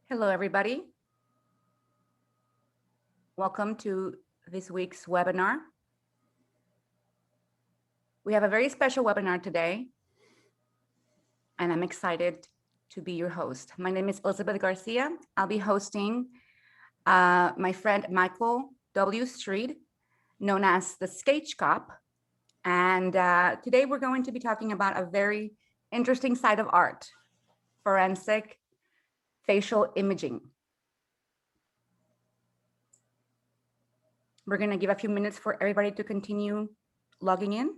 Hello, everybody. Welcome to this week's webinar. We have a very special webinar today, and I'm excited to be your host. My name is Elizabeth Garcia. I'll be hosting my friend Michael W. Streed, known as the SketchCop. And today we're going to be talking about a very interesting side of art, forensic facial imaging. We're going to give a few minutes for everybody to continue logging in.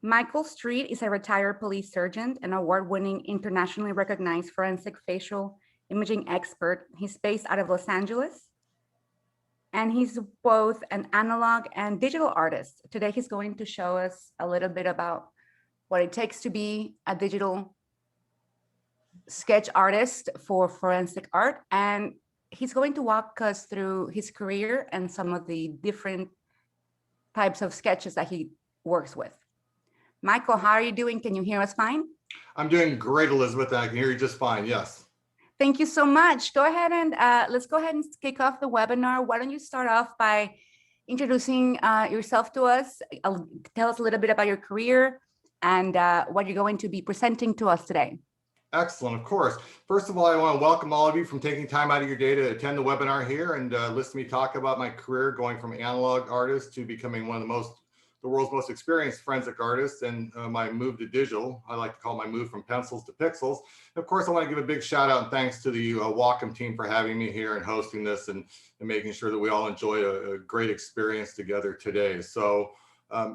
Michael Streed is a retired police surgeon and award-winning, internationally recognized forensic facial imaging expert. He's based out of Los Angeles, and he's both an analog and digital artist. Today, he's going to show us a little bit about what it takes to be a digital sketch artist for forensic art, and he's going to walk us through his career and some of the different types of sketches that he works with. Michael, how are you doing? Can you hear us fine? I'm doing great, Elizabeth. I can hear you just fine. Yes. Thank you so much. Go ahead and let's go ahead and kick off the webinar. Why don't you start off by introducing yourself to us? Tell us a little bit about your career and what you're going to be presenting to us today. Excellent, of course. First of all, I want to welcome all of you from taking time out of your day to attend the webinar here and listen to me talk about my career going from analog artist to becoming one of the world's most experienced forensic artists, and my move to digital. I like to call my move from pencils to pixels. And of course, I want to give a big shout out and thanks to the Wacom team for having me here and hosting this and making sure that we all enjoy a great experience together today. So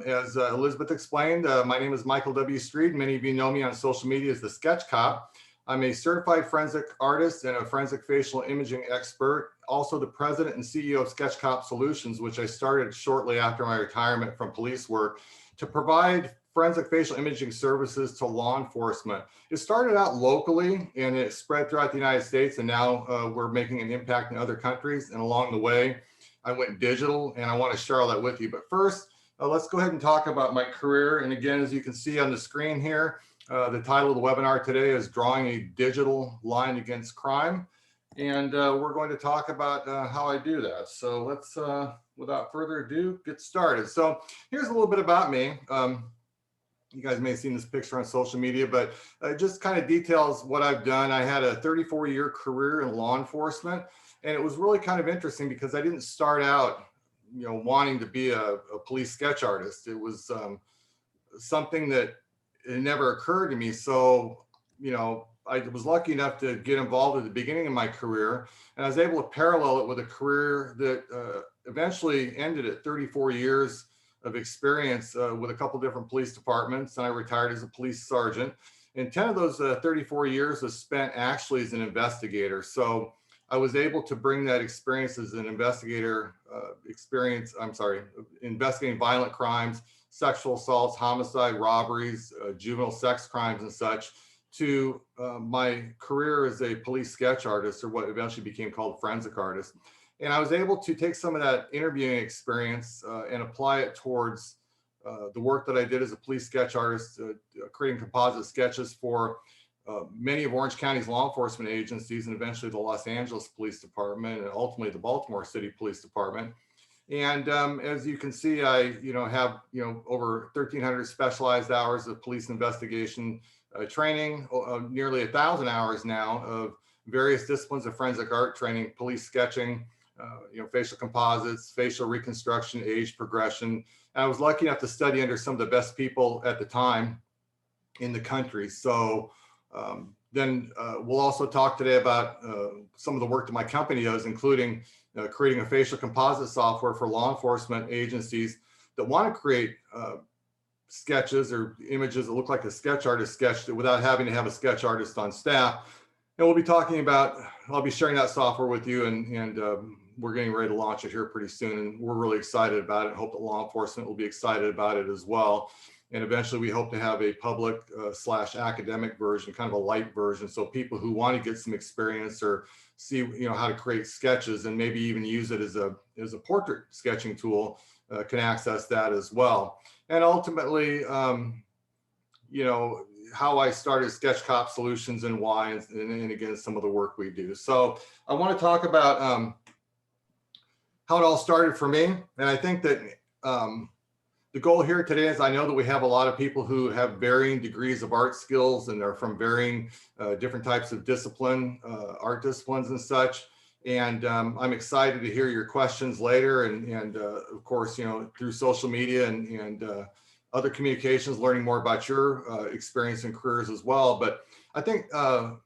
as Elizabeth explained, my name is Michael W. Streed. Many of you know me on social media as the SketchCop. I'm a certified forensic artist and a forensic facial imaging expert, also the president and CEO of SketchCop Solutions, which I started shortly after my retirement from police work to provide forensic facial imaging services to law enforcement. It started out locally and it spread throughout the United States, and now we're making an impact in other countries. And along the way, I went digital, and I want to share all that with you. But first, let's go ahead and talk about my career. And again, as you can see on the screen here, the title of the webinar today is Drawing a Digital Line Against Crime. And we're going to talk about how I do that. So let's, without further ado, get started. So here's a little bit about me. You guys may have seen this picture on social media, but it just kind of details what I've done. I had a 34-year career in law enforcement, and it was really kind of interesting because I didn't start out wanting to be a police sketch artist. It was something that it never occurred to me. So, I was lucky enough to get involved at the beginning of my career, and I was able to parallel it with a career that eventually ended at 34 years of experience with a couple different police departments. And I retired as a police sergeant. And 10 of those 34 years was spent actually as an investigator. So I was able to bring that experience as an investigator, investigating violent crimes, sexual assaults, homicide, robberies, juvenile sex crimes and such, to my career as a police sketch artist, or what eventually became called a forensic artist. And I was able to take some of that interviewing experience and apply it towards the work that I did as a police sketch artist, creating composite sketches for many of Orange County's law enforcement agencies, and eventually the Los Angeles Police Department, and ultimately the Baltimore City Police Department. And as you can see, I have over 1,300 specialized hours of police investigation training, nearly 1,000 hours now of various disciplines of forensic art training, police sketching, facial composites, facial reconstruction, age progression. And I was lucky enough to study under some of the best people at the time in the country. So then we'll also talk today about some of the work that my company does, including creating a facial composite software for law enforcement agencies that want to create sketches or images that look like a sketch artist sketched it without having to have a sketch artist on staff. And we'll be talking about, I'll be sharing that software with you, and we're getting ready to launch it here pretty soon. And we're really excited about it. Hope that law enforcement will be excited about it as well. And eventually we hope to have a public / academic version, kind of a light version. So people who want to get some experience or see, how to create sketches and maybe even use it as a portrait sketching tool can access that as well. And ultimately, how I started SketchCop Solutions and why, and again, some of the work we do. So I want to talk about how it all started for me. And I think that the goal here today is, I know that we have a lot of people who have varying degrees of art skills and are from varying different types of discipline, art disciplines and such. And I'm excited to hear your questions later. And of course, you know, through social media and other communications, learning more about your experience and careers as well. But I think,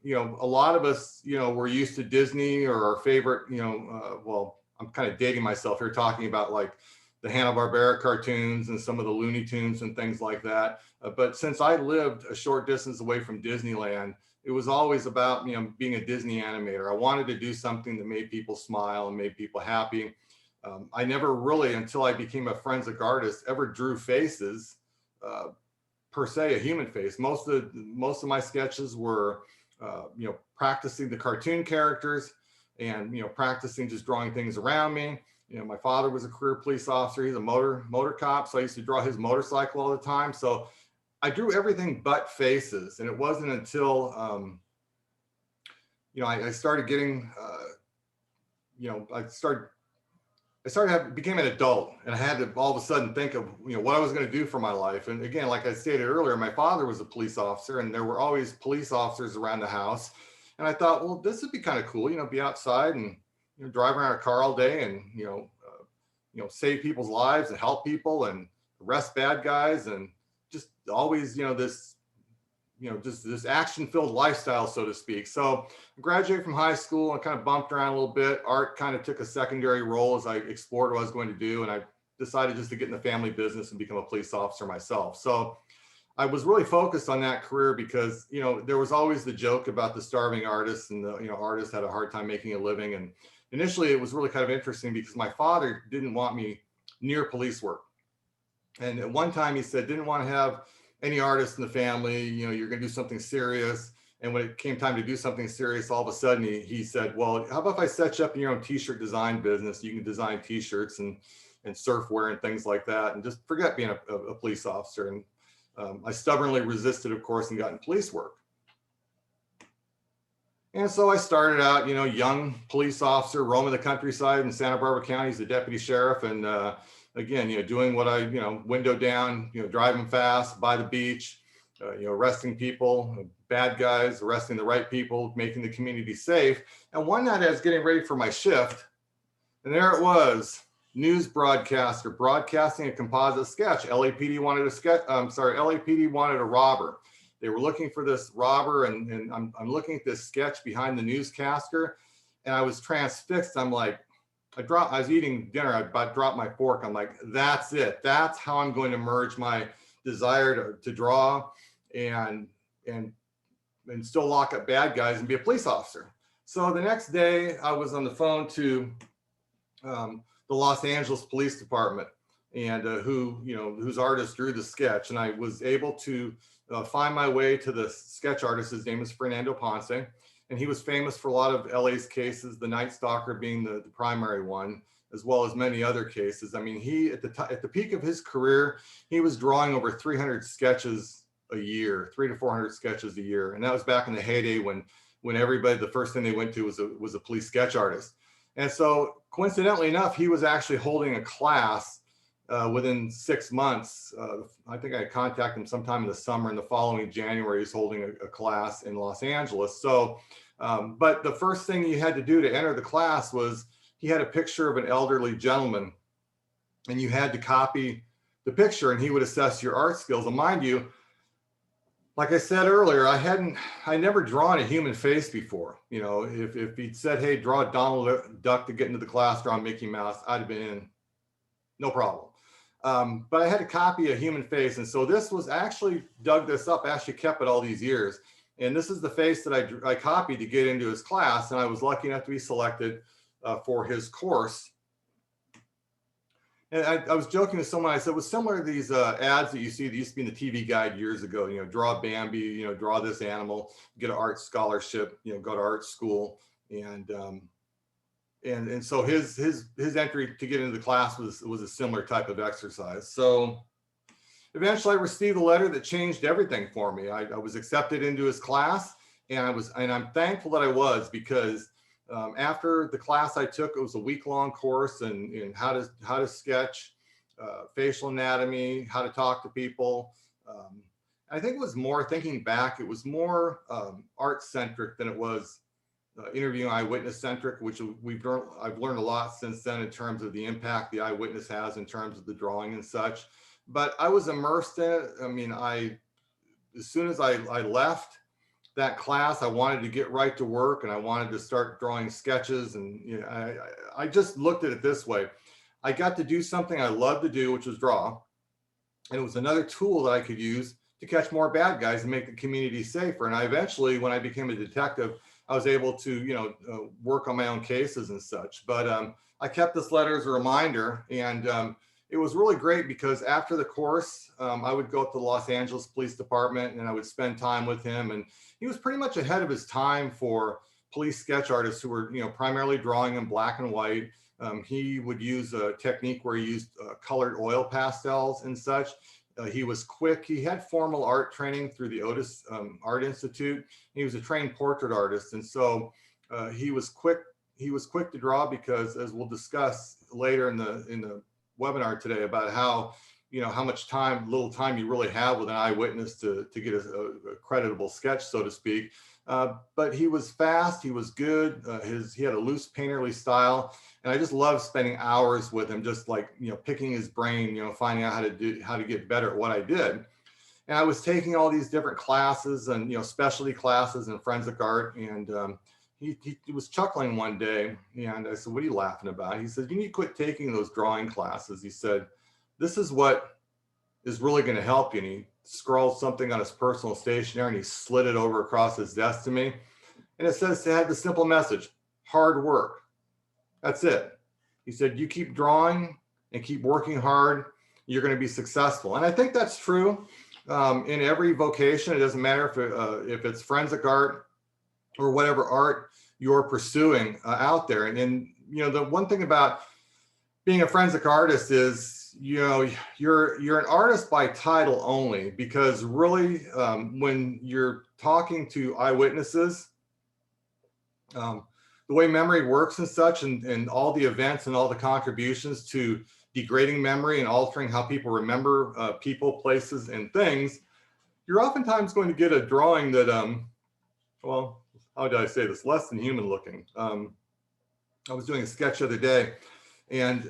you know, a lot of us, you know, we're used to Disney or our favorite, you know, well, I'm kind of dating myself here talking about like the Hanna-Barbera cartoons and some of the Looney Tunes and things like that. But since I lived a short distance away from Disneyland, it was always about, you know, being a Disney animator. I wanted to do something that made people smile and made people happy. I never really, until I became a forensic artist, ever drew faces, per se, a human face. Most of my sketches were, you know, practicing the cartoon characters and, you know, practicing just drawing things around me. You know, my father was a career police officer. He's a motor cop. So I used to draw his motorcycle all the time. So I drew everything but faces. And it wasn't until, you know, I started getting, you know, became an adult, and I had to all of a sudden think of, you know, what I was going to do for my life. And again, like I stated earlier, my father was a police officer and there were always police officers around the house. And I thought, well, this would be kind of cool, you know, be outside and, you know, drive around a car all day and, you know, save people's lives and help people and arrest bad guys and just always, you know, this, you know, just this action-filled lifestyle, so to speak. So I graduated from high school and kind of bumped around a little bit. Art kind of took a secondary role as I explored what I was going to do. And I decided just to get in the family business and become a police officer myself. So I was really focused on that career because, you know, there was always the joke about the starving artist and the, you know, artists had a hard time making a living. And initially it was really kind of interesting because my father didn't want me near police work. And at one time he said, didn't want to have any artists in the family, you know, you're going to do something serious. And when it came time to do something serious, all of a sudden he said, well, how about if I set you up in your own t-shirt design business? You can design t-shirts and surfwear and things like that. And just forget being a police officer. And I stubbornly resisted, of course, and got in police work. And so I started out, you know, young police officer, roaming the countryside in Santa Barbara County as a deputy sheriff. And again, you know, doing what I, you know, window down, you know, driving fast by the beach, you know, arresting people, bad guys, arresting the right people, making the community safe. And one night I was getting ready for my shift, and there it was, news broadcaster broadcasting a composite sketch. LAPD wanted a sketch. LAPD wanted a robber. They were looking for this robber, and I'm looking at this sketch behind the newscaster, and I was transfixed. I'm like, I was eating dinner. I about dropped my fork. I'm like, that's it. That's how I'm going to merge my desire to draw and still lock up bad guys and be a police officer. So the next day I was on the phone to the Los Angeles Police Department, and whose artist drew the sketch. And I was able to find my way to the sketch artist. His name is Fernando Ponce. And he was famous for a lot of LA's cases, the Night Stalker being the primary one, as well as many other cases. I mean, he at the peak of his career, he was drawing over 300 sketches a year, 300 to 400 sketches a year. And that was back in the heyday when everybody, the first thing they went to was a police sketch artist. And so coincidentally enough, he was actually holding a class within 6 months. I think I contacted him sometime in the summer, and the following January, he's holding a class in Los Angeles. So, but the first thing you had to do to enter the class was he had a picture of an elderly gentleman, and you had to copy the picture, and he would assess your art skills. And mind you, like I said earlier, I never drawn a human face before. You know, if he'd said, hey, draw a Donald Duck to get into the class, draw Mickey Mouse, I'd have been in, no problem. But I had to copy a human face. And so this was, I actually dug this up, actually kept it all these years. And this is the face that I copied to get into his class. And I was lucky enough to be selected for his course. And I was joking with someone, I said, it was similar to these ads that you see that used to be in the TV guide years ago, you know, draw Bambi, you know, draw this animal, get an art scholarship, you know, go to art school. And so his entry to get into the class was a similar type of exercise. So eventually I received a letter that changed everything for me. I was accepted into his class, and I'm thankful that I was, because after the class I took, it was a week-long course in how to sketch, facial anatomy, how to talk to people. I think it was more, thinking back, it was more art-centric than it was interviewing eyewitness-centric, which I've learned a lot since then in terms of the impact the eyewitness has in terms of the drawing and such. But I was immersed in it. I mean, as soon as I left that class, I wanted to get right to work, and I wanted to start drawing sketches. And you know, I just looked at it this way. I got to do something I loved to do, which was draw. And it was another tool that I could use to catch more bad guys and make the community safer. And I eventually, when I became a detective, I was able to, you know, work on my own cases and such. But I kept this letter as a reminder, and it was really great because after the course, I would go up to the Los Angeles Police Department and I would spend time with him. And he was pretty much ahead of his time for police sketch artists who were, you know, primarily drawing in black and white. He would use a technique where he used colored oil pastels and such. He was quick. He had formal art training through the Otis Art Institute. He was a trained portrait artist. And so he was quick. He was quick to draw because, as we'll discuss later in the webinar today, about how, you know, how much little time you really have with an eyewitness to get a creditable sketch, so to speak. But he was fast, he was good. He had a loose painterly style. And I just loved spending hours with him, just like, you know, picking his brain, you know, finding out how to get better at what I did. And I was taking all these different classes and, you know, specialty classes in forensic art. And he was chuckling one day, and I said, "What are you laughing about?" He said, "You need to quit taking those drawing classes." He said, "This is what is really going to help you." And he scrawled something on his personal stationery and he slid it over across his desk to me. And it had the simple message: hard work. That's it. He said, "You keep drawing and keep working hard, you're going to be successful." And I think that's true in every vocation. It doesn't matter if it's forensic art or whatever art you're pursuing out there. And you know, the one thing about being a forensic artist is, you know, you're an artist by title only, because really when you're talking to eyewitnesses, the way memory works and such, and all the events and all the contributions to degrading memory and altering how people remember people, places, and things, you're oftentimes going to get a drawing that, well, how did I say this, less than human looking. I was doing a sketch the other day, and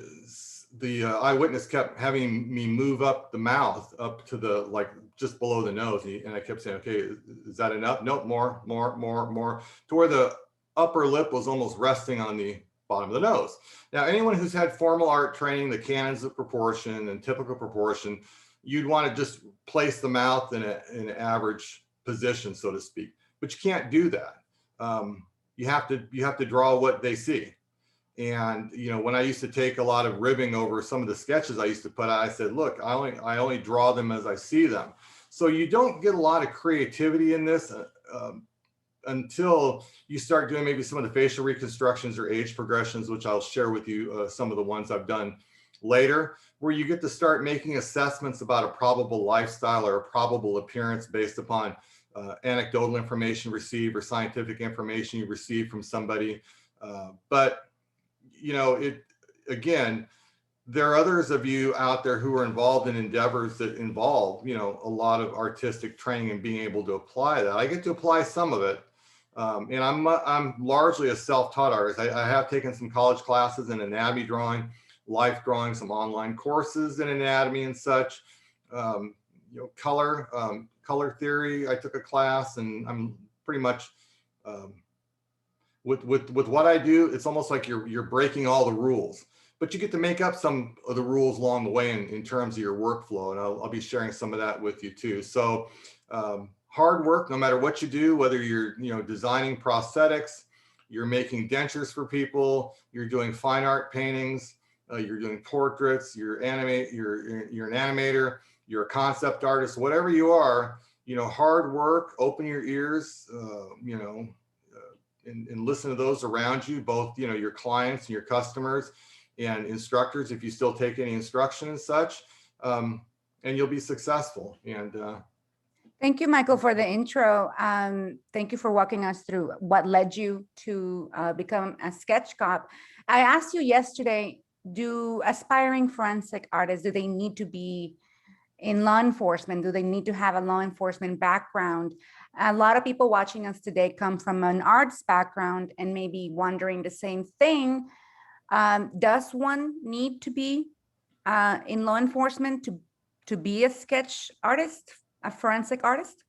the eyewitness kept having me move up the mouth up to the, like, just below the nose. And I kept saying, "Okay, is that enough?" "Nope, more," to where the upper lip was almost resting on the bottom of the nose. Now, anyone who's had formal art training, the canons of proportion and typical proportion, you'd want to just place the mouth in an average position, so to speak. But you can't do that. You have to draw what they see. And, you know, when I used to take a lot of ribbing over some of the sketches I used to put out, I said, "Look, I only draw them as I see them." So you don't get a lot of creativity in this until you start doing maybe some of the facial reconstructions or age progressions, which I'll share with you some of the ones I've done later, where you get to start making assessments about a probable lifestyle or a probable appearance based upon anecdotal information received or scientific information you receive from somebody. But you know, again, there are others of you out there who are involved in endeavors that involve, you know, a lot of artistic training and being able to apply that. I get to apply some of it. And I'm largely a self-taught artist. I have taken some college classes in anatomy drawing, life drawing, some online courses in anatomy and such. You know, color theory, I took a class, and I'm pretty much, with what I do, it's almost like you're breaking all the rules, but you get to make up some of the rules along the way in terms of your workflow. And I'll be sharing some of that with you too. So hard work, no matter what you do, whether you're, you know, designing prosthetics, you're making dentures for people, you're doing fine art paintings, you're doing portraits, you're an animator, you're a concept artist, whatever you are, you know, hard work, open your ears, you know, and listen to those around you, both, you know, your clients and your customers and instructors, if you still take any instruction and such. and you'll be successful. And Thank you, Michael, for the intro. Thank you for walking us through what led you to become a SketchCop. I asked you yesterday, do aspiring forensic artists, do they need to be in law enforcement? Do they need to have a law enforcement background? A lot of people watching us today come from an arts background and maybe wondering the same thing. Does one need to be in law enforcement to be a sketch artist, a forensic artist?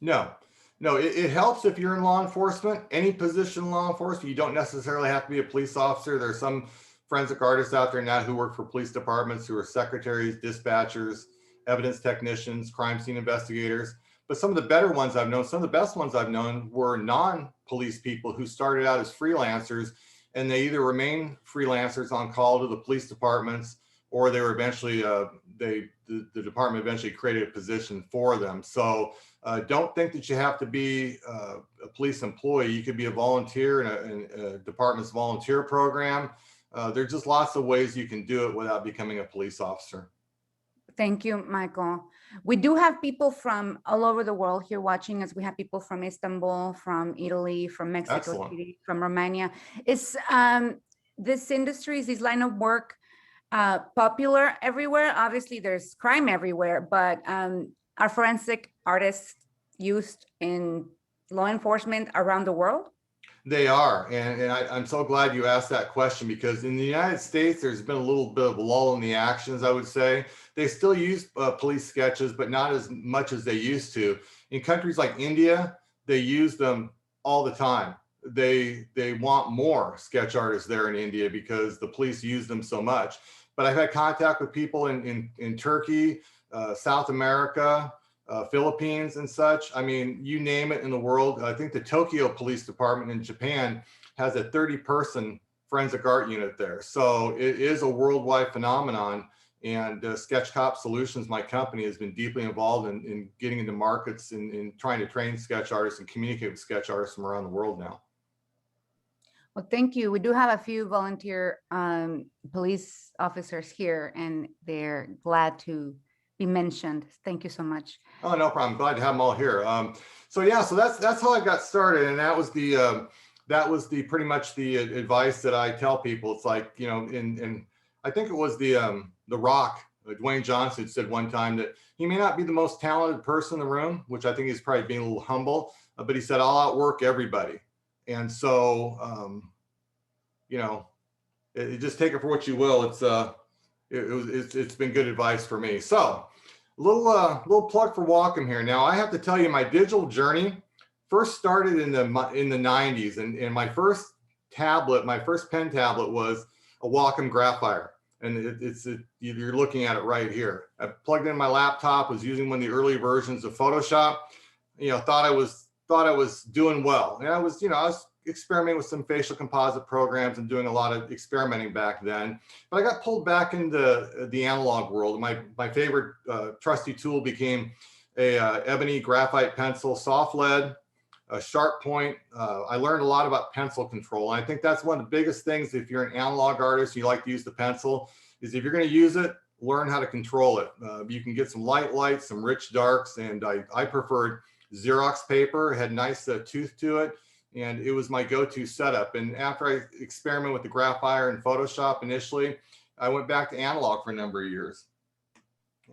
no, no, it helps if you're in law enforcement, any position in law enforcement. You don't necessarily have to be a police officer. There's some forensic artists out there now who work for police departments, who are secretaries, dispatchers, evidence technicians, crime scene investigators. But some of the better ones I've known, some of the best ones I've known were non-police people who started out as freelancers, and they either remain freelancers on call to the police departments, or they were eventually, the department eventually created a position for them. So don't think that you have to be a police employee. You could be a volunteer in a department's volunteer program. There's just lots of ways you can do it without becoming a police officer. Thank you, Michael. We do have people from all over the world here watching us. We have people from Istanbul, from Italy, from Mexico City, from Romania. Is this industry, is this line of work popular everywhere? Obviously, there's crime everywhere, but are forensic artists used in law enforcement around the world? They are, and I'm so glad you asked that question, because in the United States, there's been a little bit of a lull in the actions, I would say. They still use police sketches, but not as much as they used to. In countries like India, they use them all the time. They want more sketch artists there in India because the police use them so much. But I've had contact with people in Turkey, South America, Philippines and such. I mean, you name it in the world. I think the Tokyo Police Department in Japan has a 30-person forensic art unit there. So it is a worldwide phenomenon. And SketchCop Solutions, my company, has been deeply involved in getting into markets and in trying to train sketch artists and communicate with sketch artists from around the world now. Well, thank you. We do have a few volunteer police officers here, and they're glad to be mentioned. Thank you so much. Oh, no problem. Glad to have them all here. So yeah, so that's how I got started, and that was the pretty much the advice that I tell people. It's like, you know, in I think it was the Rock, Dwayne Johnson, said one time that he may not be the most talented person in the room, which I think he's probably being a little humble, but he said, I'll outwork everybody. And so, you know, just take it for what you will. It's been good advice for me. So little plug for Wacom here. Now I have to tell you, my digital journey first started in the 90s, and my first tablet, my first pen tablet was a Wacom Graphire. And you're looking at it right here. I plugged in my laptop, was using one of the early versions of Photoshop, you know, thought I was doing well. And I was experimenting with some facial composite programs and doing a lot of experimenting back then. But I got pulled back into the analog world. My favorite trusty tool became a ebony graphite pencil, soft lead, a sharp point. I learned a lot about pencil control. And I think that's one of the biggest things if you're an analog artist, you like to use the pencil, is if you're going to use it, learn how to control it. You can get some light lights, some rich darks, and I preferred Xerox paper. It had nice tooth to it, and it was my go-to setup. And after I experimented with the Graphire and Photoshop initially, I went back to analog for a number of years.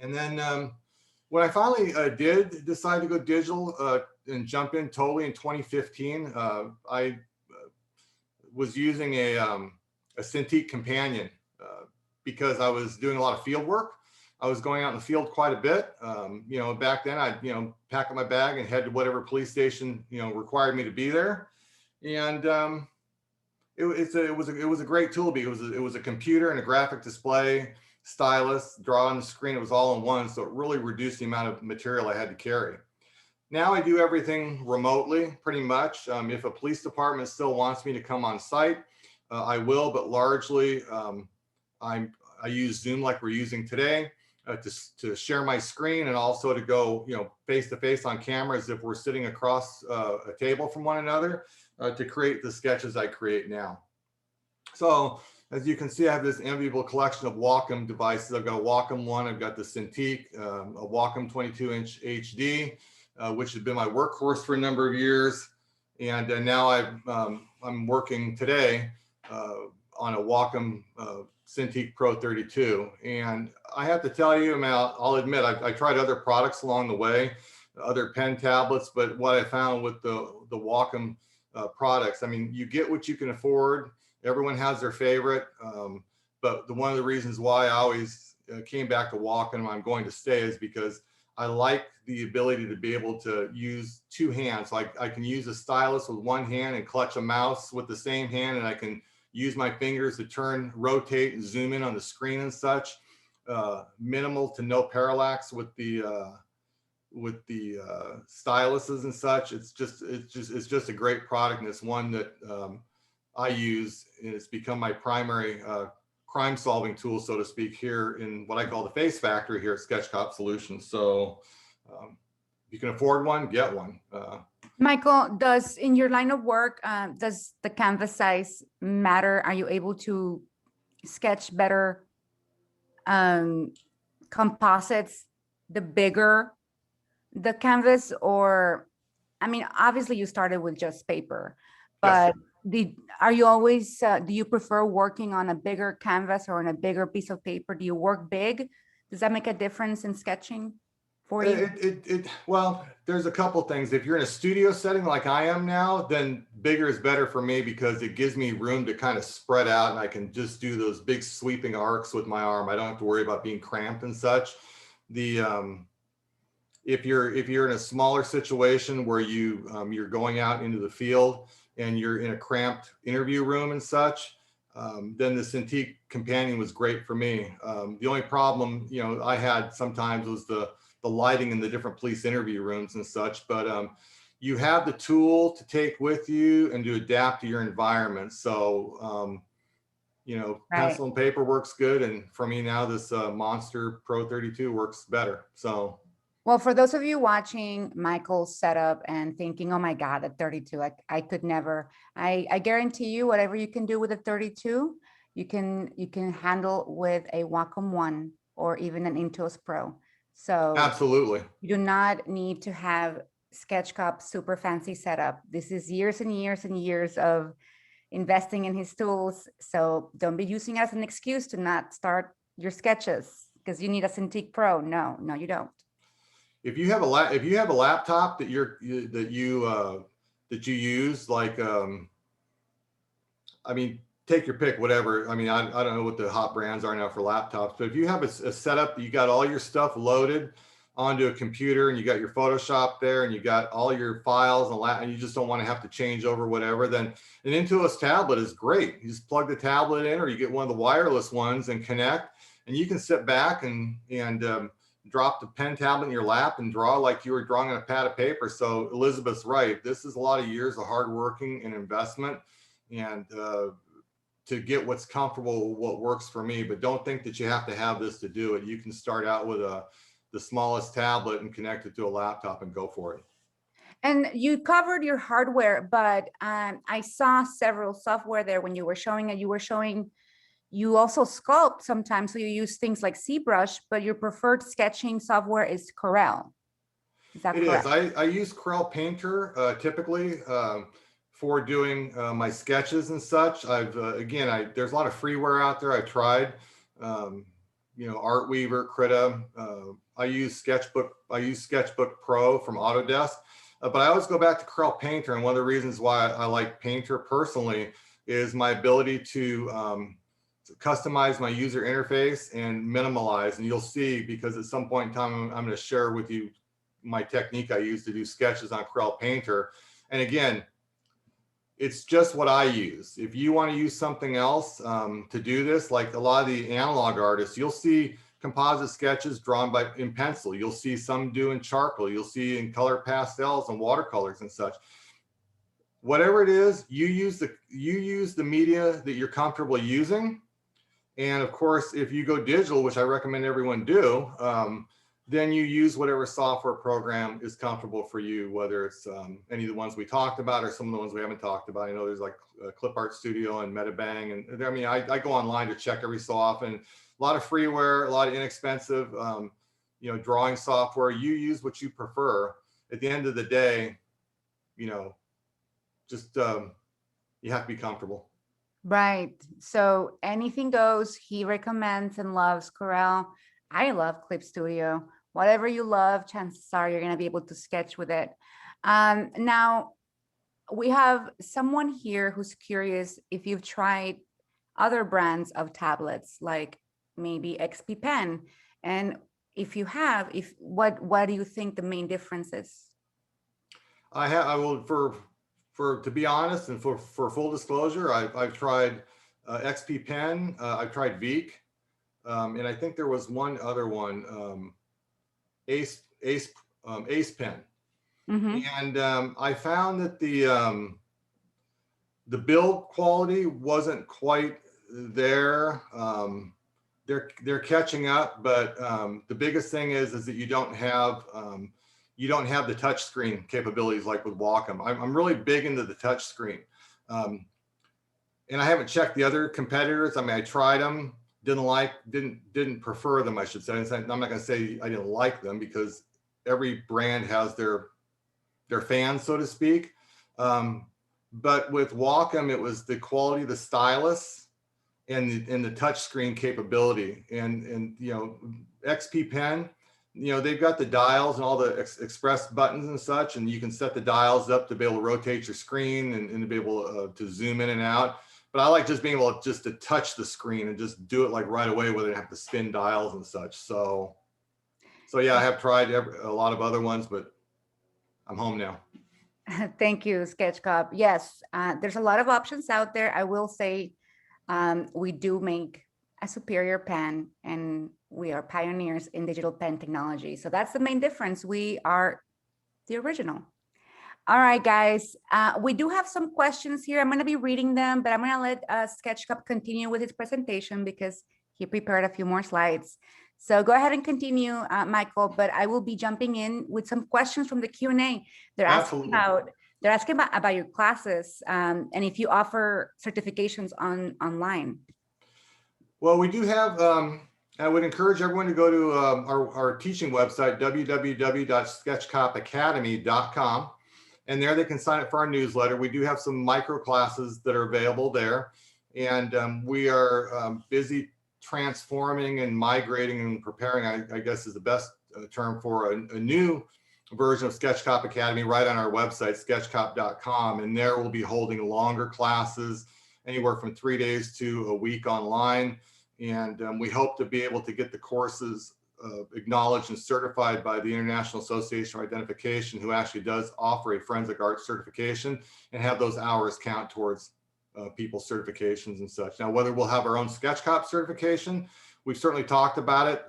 And then when I finally did decide to go digital and jump in totally in 2015, I was using a Cintiq Companion because I was doing a lot of field work. I was going out in the field quite a bit. You know, back then I'd, pack up my bag and head to whatever police station, required me to be there. And it was a great tool because it was a computer and a graphic display, stylus, draw on the screen. It was all in one. So it really reduced the amount of material I had to carry. Now I do everything remotely, pretty much. If a police department still wants me to come on site, I will, but largely I use Zoom like we're using today to share my screen, and also to go, face to face on camera as if we're sitting across a table from one another to create the sketches I create now. So As you can see, I have this enviable collection of Wacom devices. I've got a Wacom 1, I've got the Cintiq, a Wacom 22-inch HD, which has been my workhorse for a number of years. And now I'm working today on a Wacom Cintiq Pro 32. And I have to tell you, I'll admit, I tried other products along the way, other pen tablets, but what I found with the Wacom products, I mean, you get what you can afford. Everyone has their favorite, but one of the reasons why I always came back to Wacom, I'm going to stay, is because I like the ability to be able to use two hands. Like I can use a stylus with one hand and clutch a mouse with the same hand, and I can use my fingers to turn, rotate, and zoom in on the screen and such. Minimal to no parallax with the styluses and such. It's just a great product, and it's one that I use, and it's become my primary crime solving tool, so to speak, here in what I call the Face Factory here at SketchCop Solutions. So you can afford one, get one. Michael, in your line of work, does the canvas size matter? Are you able to sketch better composites the bigger the canvas? Or, I mean, obviously you started with just paper, but yes. Are you always, do you prefer working on a bigger canvas or on a bigger piece of paper? Do you work big? Does that make a difference in sketching for you? Well, there's a couple things. If you're in a studio setting like I am now, then bigger is better for me because it gives me room to kind of spread out, and I can just do those big sweeping arcs with my arm. I don't have to worry about being cramped and such. If you're in a smaller situation where you're going out into the field and you're in a cramped interview room and such, then the Cintiq Companion was great for me. The only problem, I had sometimes was the lighting in the different police interview rooms and such, but you have the tool to take with you and to adapt to your environment. So, right. Pencil and paper works good. And for me now, this Monster Pro 32 works better. So. Well, for those of you watching Michael's setup and thinking, oh my God, at 32, I could never, I guarantee you whatever you can do with a 32, you can handle with a Wacom 1 or even an Intuos Pro. So absolutely, you do not need to have SketchCop super fancy setup. This is years and years and years of investing in his tools. So don't be using it as an excuse to not start your sketches because you need a Cintiq Pro. No, you don't. If you have a laptop that you use, like I mean, take your pick, whatever. I mean, I don't know what the hot brands are now for laptops, but if you have a setup that you got all your stuff loaded onto a computer and you got your Photoshop there and you got all your files and you just don't want to have to change over whatever, then an Intuos tablet is great. You just plug the tablet in, or you get one of the wireless ones and connect, and you can sit back and drop the pen tablet in your lap and draw like you were drawing on a pad of paper. So Elizabeth's right. This is a lot of years of hard working and investment, and to get what's comfortable, what works for me. But don't think that you have to have this to do it. You can start out with the smallest tablet and connect it to a laptop and go for it. And you covered your hardware, but I saw several software there when you were showing it. You also sculpt sometimes, so you use things like ZBrush, but your preferred sketching software is Corel. Is that correct? It is. I use Corel Painter typically for doing my sketches and such. There's a lot of freeware out there. I've tried, Artweaver, Krita. I use Sketchbook Pro from Autodesk, but I always go back to Corel Painter. And one of the reasons why I like Painter personally is my ability to customize my user interface and minimalize. And you'll see, because at some point in time, I'm going to share with you my technique I use to do sketches on Corel Painter. And again, it's just what I use. If you want to use something else to do this, like a lot of the analog artists, you'll see composite sketches drawn in pencil. You'll see some do in charcoal. You'll see in color pastels and watercolors and such. Whatever it is, you use the media that you're comfortable using. And of course, if you go digital, which I recommend everyone do, then you use whatever software program is comfortable for you, whether it's any of the ones we talked about or some of the ones we haven't talked about. I know there's like Clip Art Studio and Metabang. And I mean, I go online to check every so often. A lot of freeware, a lot of inexpensive, you know, drawing software. You use what you prefer. At the end of the day, you know, just you have to be comfortable. Right. So anything goes. He recommends and loves Corel. I love Clip Studio. Whatever you love, chances are you're going to be able to sketch with it. Now, we have someone here who's curious if you've tried other brands of tablets, like maybe XP Pen. And if you have, what do you think the main difference is? I will, to be honest and for full disclosure, I've tried XP Pen, I've tried Veek, and I think there was one other one, Ace Pen. Mm-hmm. And I found that the build quality wasn't quite there. They're catching up, but the biggest thing is that you don't have the touch screen capabilities like with Wacom. I'm really big into the touch screen, and I haven't checked the other competitors. I mean, I tried them, didn't prefer them, I should say. I'm not going to say I didn't like them, because every brand has their fans, so to speak. But with Wacom, it was the quality of the stylus and the touch screen capability. And you know, XP Pen, you know, they've got the dials and all the express buttons and such, and you can set the dials up to be able to rotate your screen and to be able to zoom in and out. But I like just being able to touch the screen and just do it like right away, whether I have to spin dials and such. So yeah, I have tried a lot of other ones, but I'm home now. Thank you, SketchCop. Yes, there's a lot of options out there. I will say we do make a superior pen, and we are pioneers in digital pen technology. So that's the main difference. We are the original. All right, guys, we do have some questions here. I'm going to be reading them, but I'm going to let SketchCop continue with his presentation because he prepared a few more slides. So go ahead and continue, Michael, but I will be jumping in with some questions from the Q&A. They're asking about your classes and if you offer certifications online. Well, we do have, I would encourage everyone to go to our teaching website, www.sketchcopacademy.com. And there they can sign up for our newsletter. We do have some micro classes that are available there. And we are busy transforming and migrating and preparing, I guess is the best term, for a new version of SketchCop Academy right on our website, sketchcop.com. And there we'll be holding longer classes, anywhere from 3 days to a week online. And we hope to be able to get the courses acknowledged and certified by the International Association of Identification, who actually does offer a forensic art certification, and have those hours count towards people's certifications and such. Now, whether we'll have our own SketchCop certification, we've certainly talked about it,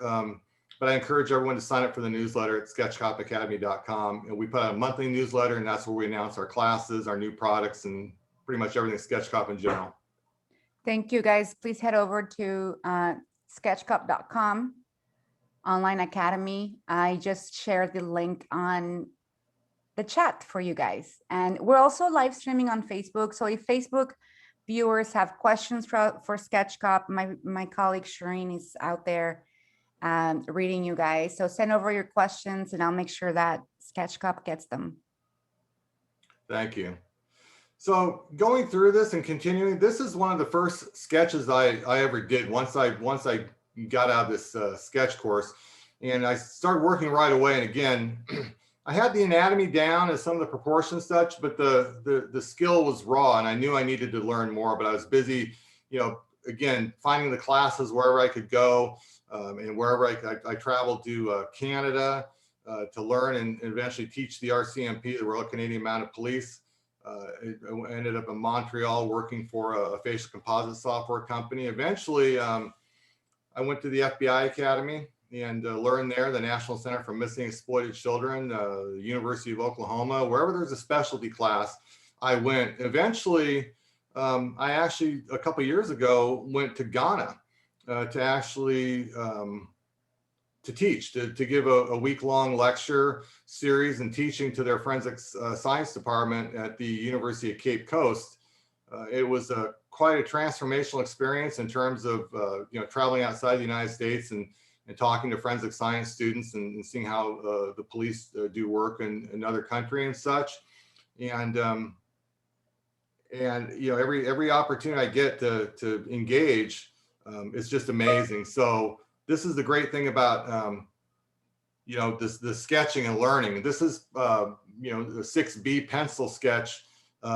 but I encourage everyone to sign up for the newsletter at sketchcopacademy.com. And we put out a monthly newsletter, and that's where we announce our classes, our new products, and pretty much everything SketchCop in general. Thank you, guys. Please head over to sketchcop.com, online academy. I just shared the link on the chat for you guys. And we're also live streaming on Facebook. So if Facebook viewers have questions for SketchCop, my colleague Shireen is out there reading you guys. So send over your questions and I'll make sure that SketchCop gets them. Thank you. So going through this and continuing, this is one of the first sketches I ever did once I got out of this sketch course, and I started working right away. And again, I had the anatomy down and some of the proportions such, but the skill was raw, and I knew I needed to learn more, but I was busy, you know, again, finding the classes wherever I could go, and wherever I traveled to Canada to learn and eventually teach the RCMP, the Royal Canadian Mounted Police. I ended up in Montreal working for a facial composite software company. Eventually, I went to the FBI Academy and learned there, the National Center for Missing and Exploited Children, the University of Oklahoma. Wherever there's a specialty class, I went. Eventually, I actually, a couple of years ago, went to Ghana to actually teach, to give a week-long lecture series and teaching to their forensics science department at the University of Cape Coast. It was quite a transformational experience in terms of traveling outside the United States and talking to forensic science students and seeing how the police do work in another country and such. And every opportunity I get to engage, it's just amazing. So this is the great thing about the sketching and learning. This is the 6B pencil sketch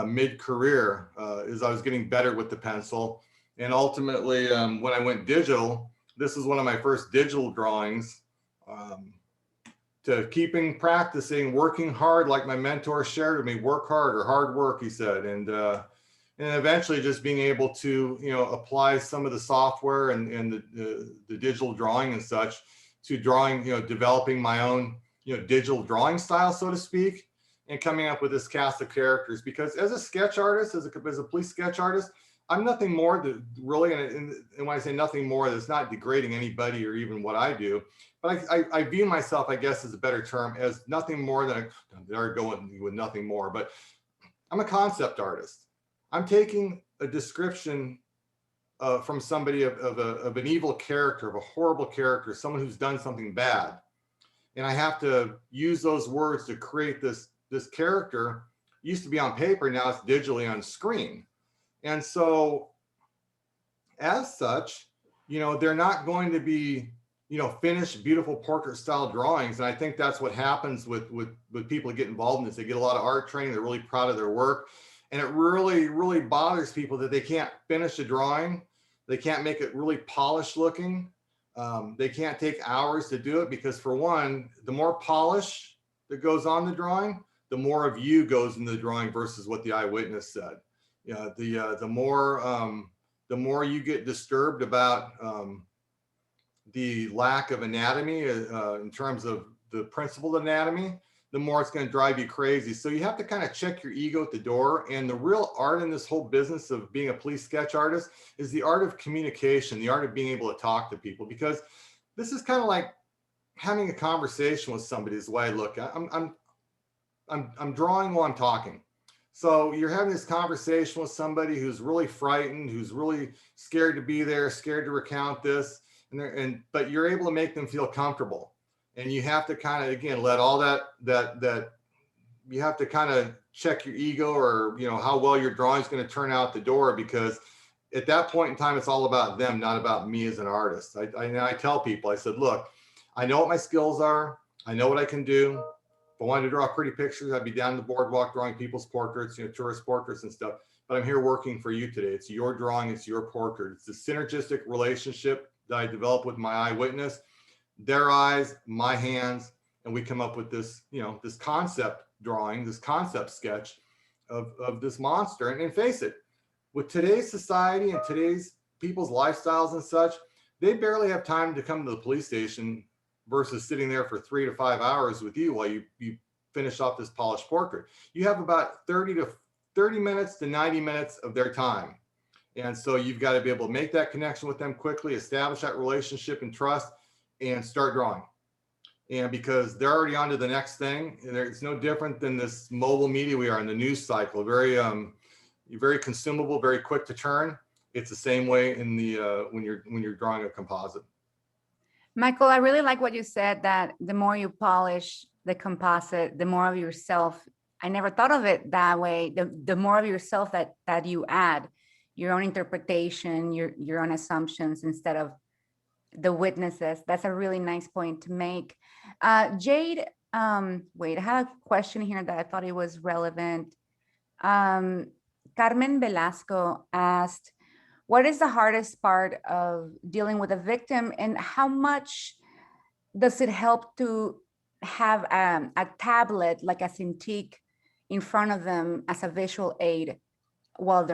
mid-career as I was getting better with the pencil. And ultimately, when I went digital, this is one of my first digital drawings. To keeping practicing, working hard, like my mentor shared with me, work hard or hard work, he said. And eventually just being able to, apply some of the software and the digital drawing and such to drawing, developing my own, digital drawing style, so to speak, and coming up with this cast of characters. Because as a sketch artist, as a police sketch artist, I'm nothing more than really, and when I say nothing more, that's not degrading anybody or even what I do, but I view myself, I guess is a better term, as nothing more than, they're going with nothing more, but I'm a concept artist. I'm taking a description from somebody of an evil character, of a horrible character, someone who's done something bad. And I have to use those words to create this character. It used to be on paper, now it's digitally on screen. And so as such, they're not going to be, finished, beautiful portrait style drawings. And I think that's what happens with people who get involved in this. They get a lot of art training. They're really proud of their work. And it really, really bothers people that they can't finish a drawing. They can't make it really polished looking. They can't take hours to do it because, for one, the more polish that goes on the drawing, the more of you goes in the drawing versus what the eyewitness said. The more you get disturbed about the lack of anatomy in terms of the principled anatomy, the more it's going to drive you crazy. So you have to kind of check your ego at the door. And the real art in this whole business of being a police sketch artist is the art of communication, the art of being able to talk to people, because this is kind of like having a conversation with somebody is the way I look at it. I'm drawing while I'm talking. So you're having this conversation with somebody who's really frightened, who's really scared to be there, scared to recount this, but you're able to make them feel comfortable. And you have to kind of, again, let all that you have to kind of check your ego or, how well your drawing is going to turn out the door, because at that point in time, it's all about them, not about me as an artist. I tell people, I said, look, I know what my skills are. I know what I can do. If I wanted to draw pretty pictures, I'd be down the boardwalk drawing people's portraits, tourist portraits and stuff. But I'm here working for you today. It's your drawing. It's your portrait. It's the synergistic relationship that I developed with my eyewitness, their eyes, my hands, and we come up with this, this concept drawing, this concept sketch of this monster. And face it, with today's society and today's people's lifestyles and such, they barely have time to come to the police station versus sitting there for 3 to 5 hours with you while you finish off this polished portrait. You have about 30 minutes to 90 minutes of their time. And so you've got to be able to make that connection with them quickly, establish that relationship and trust, and start drawing. And because they're already on to the next thing, it's no different than this mobile media we are in, the news cycle, very consumable, very quick to turn. It's the same way in the when you're drawing a composite. Michael, I really like what you said, that the more you polish the composite, the more of yourself. I never thought of it that way. The more of yourself that you add, your own interpretation, your own assumptions instead of the witnesses. That's a really nice point to make. Jade, wait, I have a question here that I thought it was relevant. Carmen Velasco asked, what is the hardest part of dealing with a victim, and how much does it help to have a tablet like a Cintiq in front of them as a visual aid while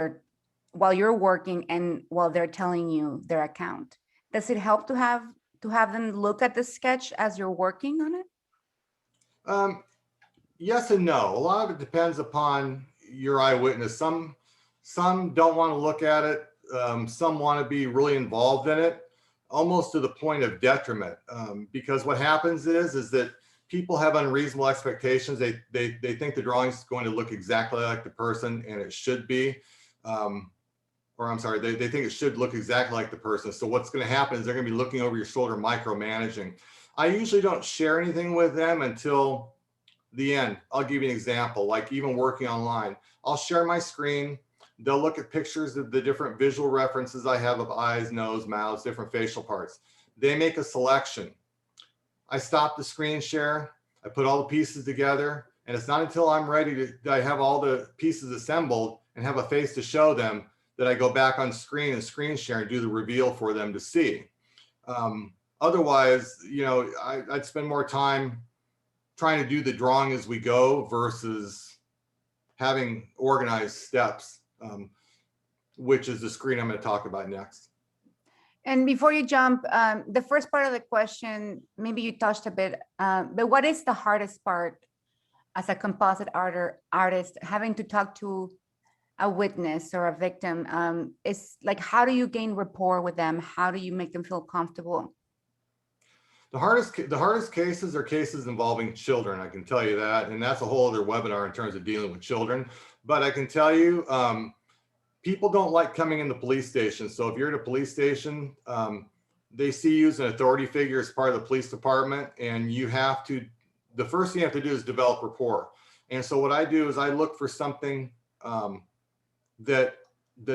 you're working and while they're telling you their account? Does it help to have them look at the sketch as you're working on it? Yes and no. A lot of it depends upon your eyewitness. Some don't want to look at it. Some want to be really involved in it. almost to the point of detriment, because what happens is that people have unreasonable expectations. They think the drawing is going to look exactly like the person, and it should be. Or I'm sorry, they think it should look exactly like the person. So what's going to happen is they're going to be looking over your shoulder, micromanaging. I usually don't share anything with them until the end. I'll give you an example, like even working online. I'll share my screen. They'll look at pictures of the different visual references I have of eyes, nose, mouths, different facial parts. They make a selection. I stop the screen share. I put all the pieces together. And it's not until I'm ready to, I have all the pieces assembled and have a face to show them, that I go back on screen and screen share and do the reveal for them to see. Otherwise, you know, I'd spend more time trying to do the drawing as we go versus having organized steps, which is the screen I'm going to talk about next. And before you jump, the first part of the question, maybe you touched a bit, but what is the hardest part as a composite artist, having to talk to a witness or a victim? Is like, how do you gain rapport with them? How do you make them feel comfortable? The hardest cases are cases involving children, I can tell you that. And that's a whole other webinar in terms of dealing with children. But I can tell you, people don't like coming in the police station. So if you're at a police station, they see you as an authority figure as part of the police department, and you have to, the first thing you have to do is develop rapport. And so what I do is I look for something that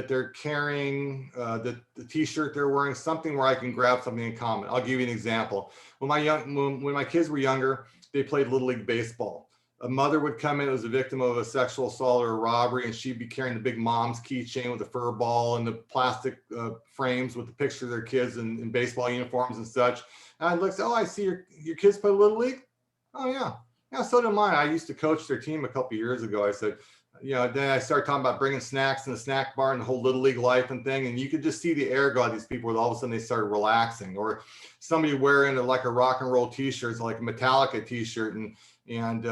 they're carrying, the t-shirt they're wearing, something where I can grab something in common. I'll give you an example. When my kids were younger, they played Little League baseball. A mother would come in, it was a victim of a sexual assault or a robbery, and she'd be carrying the big mom's keychain with the fur ball and the plastic frames with the picture of their kids in baseball uniforms and such. And I'd look and say, oh, I see your kids play Little League? Oh yeah. Yeah, so did mine. I used to coach their team a couple years ago. I said, you know, then I started talking about bringing snacks in the snack bar and the whole Little League life and thing. And you could just see the air go out of these people where all of a sudden they started relaxing. Or somebody wearing like a rock and roll t-shirt, like a Metallica t-shirt. And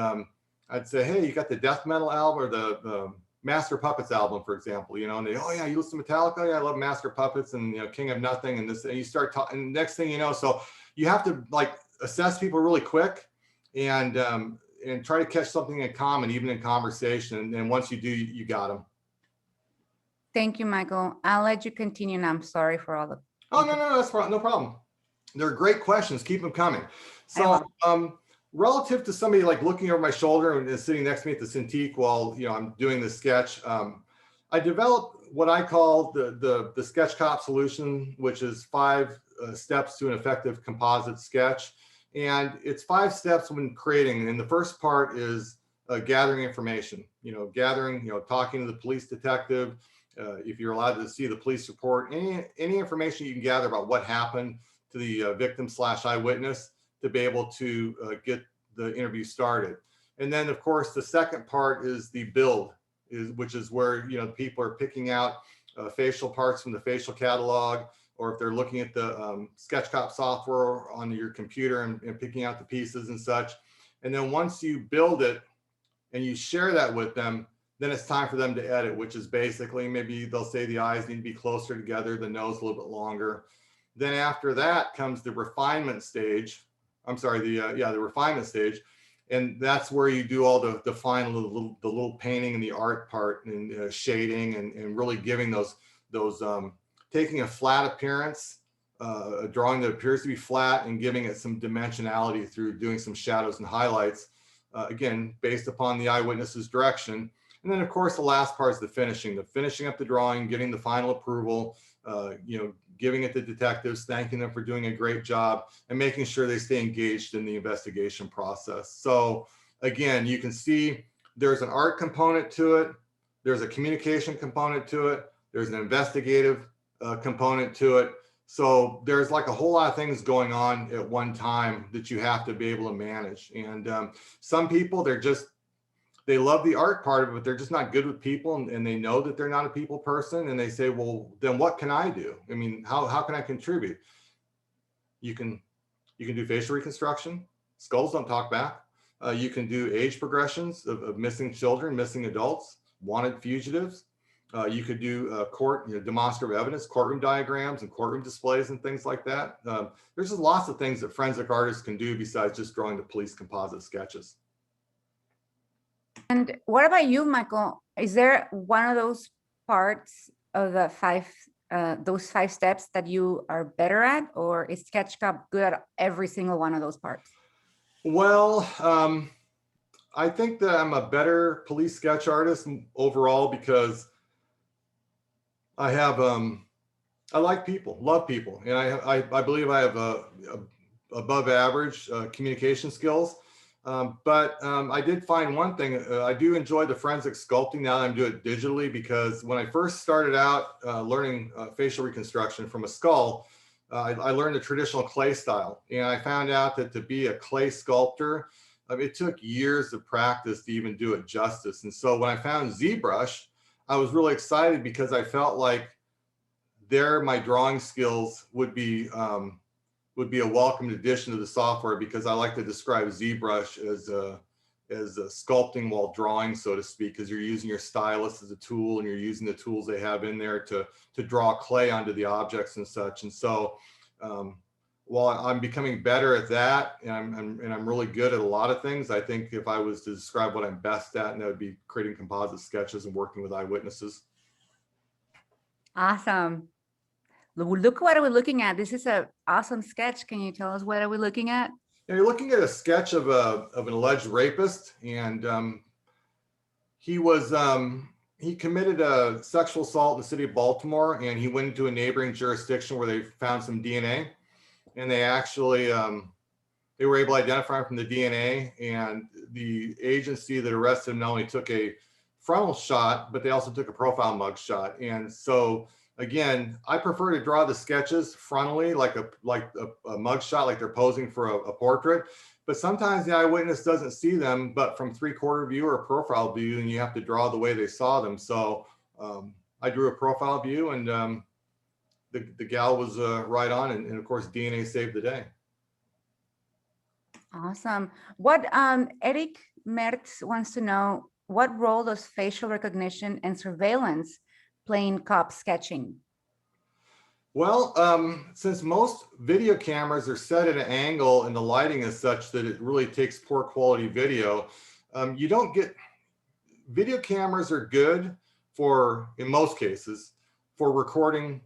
I'd say, hey, you got the death metal album or the Master Puppets album, for example, you know, and they, oh yeah, you listen to Metallica? Yeah, I love Master Puppets and, you know, King of Nothing and this, and you start talking, and next thing you know, so you have to like assess people really quick and try to catch something in common, even in conversation. And once you do, you got them. Thank you, Michael. I'll let you continue, and I'm sorry for all the. Oh, no, that's no problem. They're great questions. Keep them coming. So, relative to somebody like looking over my shoulder and sitting next to me at the Cintiq while, you know, I'm doing the sketch, I developed what I call the SketchCop solution, which is 5 steps to an effective composite sketch. And it's 5 steps when creating. And the first part is gathering information, you know, talking to the police detective. If you're allowed to see the police report, any information you can gather about what happened to the victim / eyewitness to be able to get the interview started. And then of course, the second part is the build, which is where, you know, people are picking out facial parts from the facial catalog, or if they're looking at the SketchCop software on your computer and picking out the pieces and such. And then once you build it and you share that with them, then it's time for them to edit, which is basically maybe they'll say the eyes need to be closer together, the nose a little bit longer. Then after that comes the refinement stage. I'm sorry, the refinement stage. And that's where you do all the final, the little painting and the art part and shading and really giving those taking a flat appearance, a drawing that appears to be flat and giving it some dimensionality through doing some shadows and highlights, again, based upon the eyewitness's direction. And then of course, the last part is the finishing up the drawing, getting the final approval, you know, giving it to detectives, thanking them for doing a great job and making sure they stay engaged in the investigation process. So again, you can see there's an art component to it. There's a communication component to it. There's an investigative component to it. So there's like a whole lot of things going on at one time that you have to be able to manage. And some people, they love the art part of it, but they're just not good with people, and they know that they're not a people person, and they say, well, then what can I do? I mean, how can I contribute? You can do facial reconstruction. Skulls don't talk back. You can do age progressions of missing children, missing adults, wanted fugitives. You could do court, demonstrative evidence, courtroom diagrams and courtroom displays and things like that. There's just lots of things that forensic artists can do besides just drawing the police composite sketches. And what about you, Michael? Is there one of those parts of the those 5 steps that you are better at, or is SketchCop good at every single one of those parts? Well, I think that I'm a better police sketch artist overall because I have, I like people, love people, and I believe I have above average communication skills. But I did find one thing. I do enjoy the forensic sculpting now that I'm doing it digitally, because when I first started out learning facial reconstruction from a skull, I learned the traditional clay style, and I found out that to be a clay sculptor, it took years of practice to even do it justice. And so when I found ZBrush, I was really excited because I felt like my drawing skills would be a welcome addition to the software, because I like to describe ZBrush as a sculpting while drawing, so to speak, because you're using your stylus as a tool and you're using the tools they have in there to draw clay onto the objects and such. And so while I'm becoming better at that, and I'm really good at a lot of things, I think if I was to describe what I'm best at, and that would be creating composite sketches and working with eyewitnesses. Awesome. Look what are we looking at. This is an awesome sketch. Can you tell us what are we looking at? You're looking at a sketch of an alleged rapist, and he committed a sexual assault in the city of Baltimore, and he went into a neighboring jurisdiction where they found some DNA, and they actually they were able to identify him from the DNA, and the agency that arrested him not only took a frontal shot, but they also took a profile mug shot. And so again, I prefer to draw the sketches frontally, like a mug shot, like they're posing for a portrait. But sometimes the eyewitness doesn't see them, but from 3/4 view or profile view, and you have to draw the way they saw them. So I drew a profile view, and the gal was right on, and of course DNA saved the day. Awesome. What Eric Mertz wants to know, what role does facial recognition and surveillance play in cop sketching? Well, since most video cameras are set at an angle and the lighting is such that it really takes poor quality video, you don't get, video cameras are good for, in most cases, for recording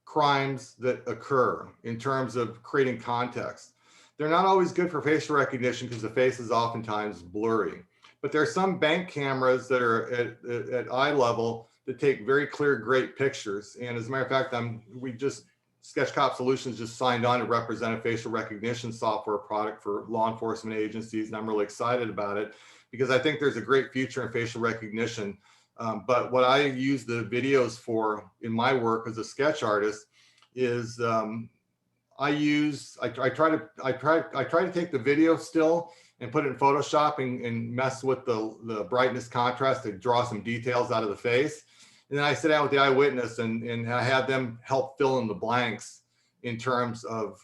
crimes that occur in terms of creating context. They're not always good for facial recognition because the face is oftentimes blurry. But there are some bank cameras that are at eye level that take very clear, great pictures. And as a matter of fact, SketchCop Solutions just signed on to represent a facial recognition software product for law enforcement agencies. And I'm really excited about it because I think there's a great future in facial recognition. But what I use the videos for in my work as a sketch artist is I try to take the video still and put it in Photoshop and mess with the brightness contrast to draw some details out of the face. And then I sit down with the eyewitness and I have them help fill in the blanks in terms of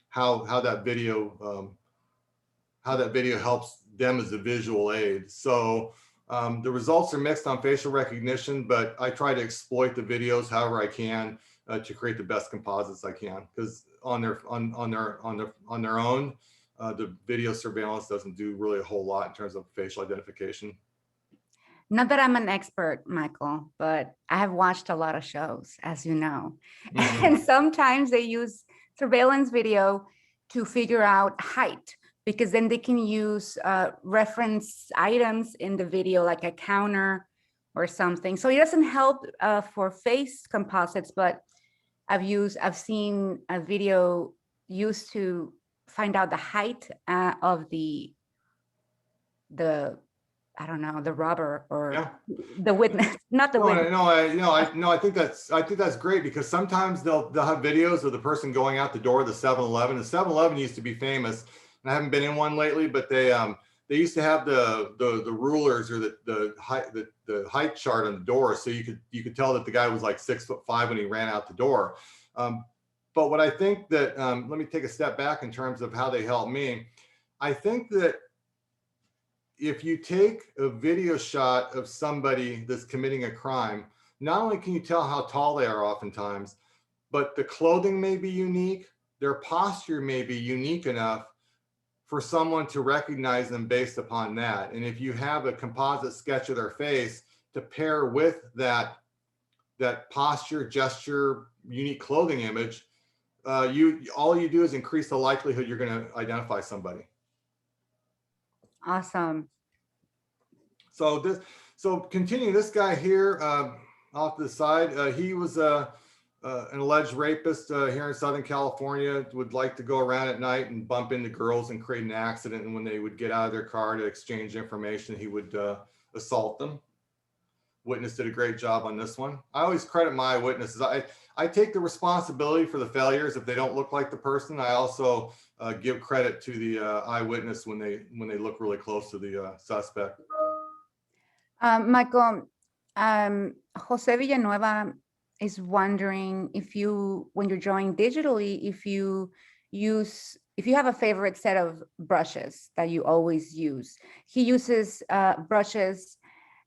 how that video helps them as a visual aid. So the results are mixed on facial recognition, but I try to exploit the videos however I can to create the best composites I can, because on their own, the video surveillance doesn't do really a whole lot in terms of facial identification. Not that I'm an expert, Michael, but I have watched a lot of shows, as you know. Mm-hmm. And sometimes they use surveillance video to figure out height, because then they can use reference items in the video, like a counter or something. So it doesn't help for face composites, but I've seen a video used to find out the height of the I don't know, the robber or the witness, not the witness. I think that's great, because sometimes they'll have videos of the person going out the door of the 7-Eleven. The 7-Eleven used to be famous, and I haven't been in one lately, but they used to have the rulers or the height chart on the door, so you could tell that the guy was like 6'5" when he ran out the door. But what I think that let me take a step back in terms of how they help me. I think that if you take a video shot of somebody that's committing a crime, not only can you tell how tall they are oftentimes, but the clothing may be unique, their posture may be unique enough for someone to recognize them based upon that. And if you have a composite sketch of their face to pair with that posture, gesture, unique clothing image, all you do is increase the likelihood you're going to identify somebody. Awesome. So continuing, this guy here off to the side, he was an alleged rapist here in Southern California, would like to go around at night and bump into girls and create an accident. And when they would get out of their car to exchange information, he would assault them. Witness did a great job on this one. I always credit my eyewitnesses. I take the responsibility for the failures if they don't look like the person. I also give credit to the eyewitness when they look really close to the suspect. Michael, Jose Villanueva is wondering if you, when you're drawing digitally, if you have a favorite set of brushes that you always use. He uses brushes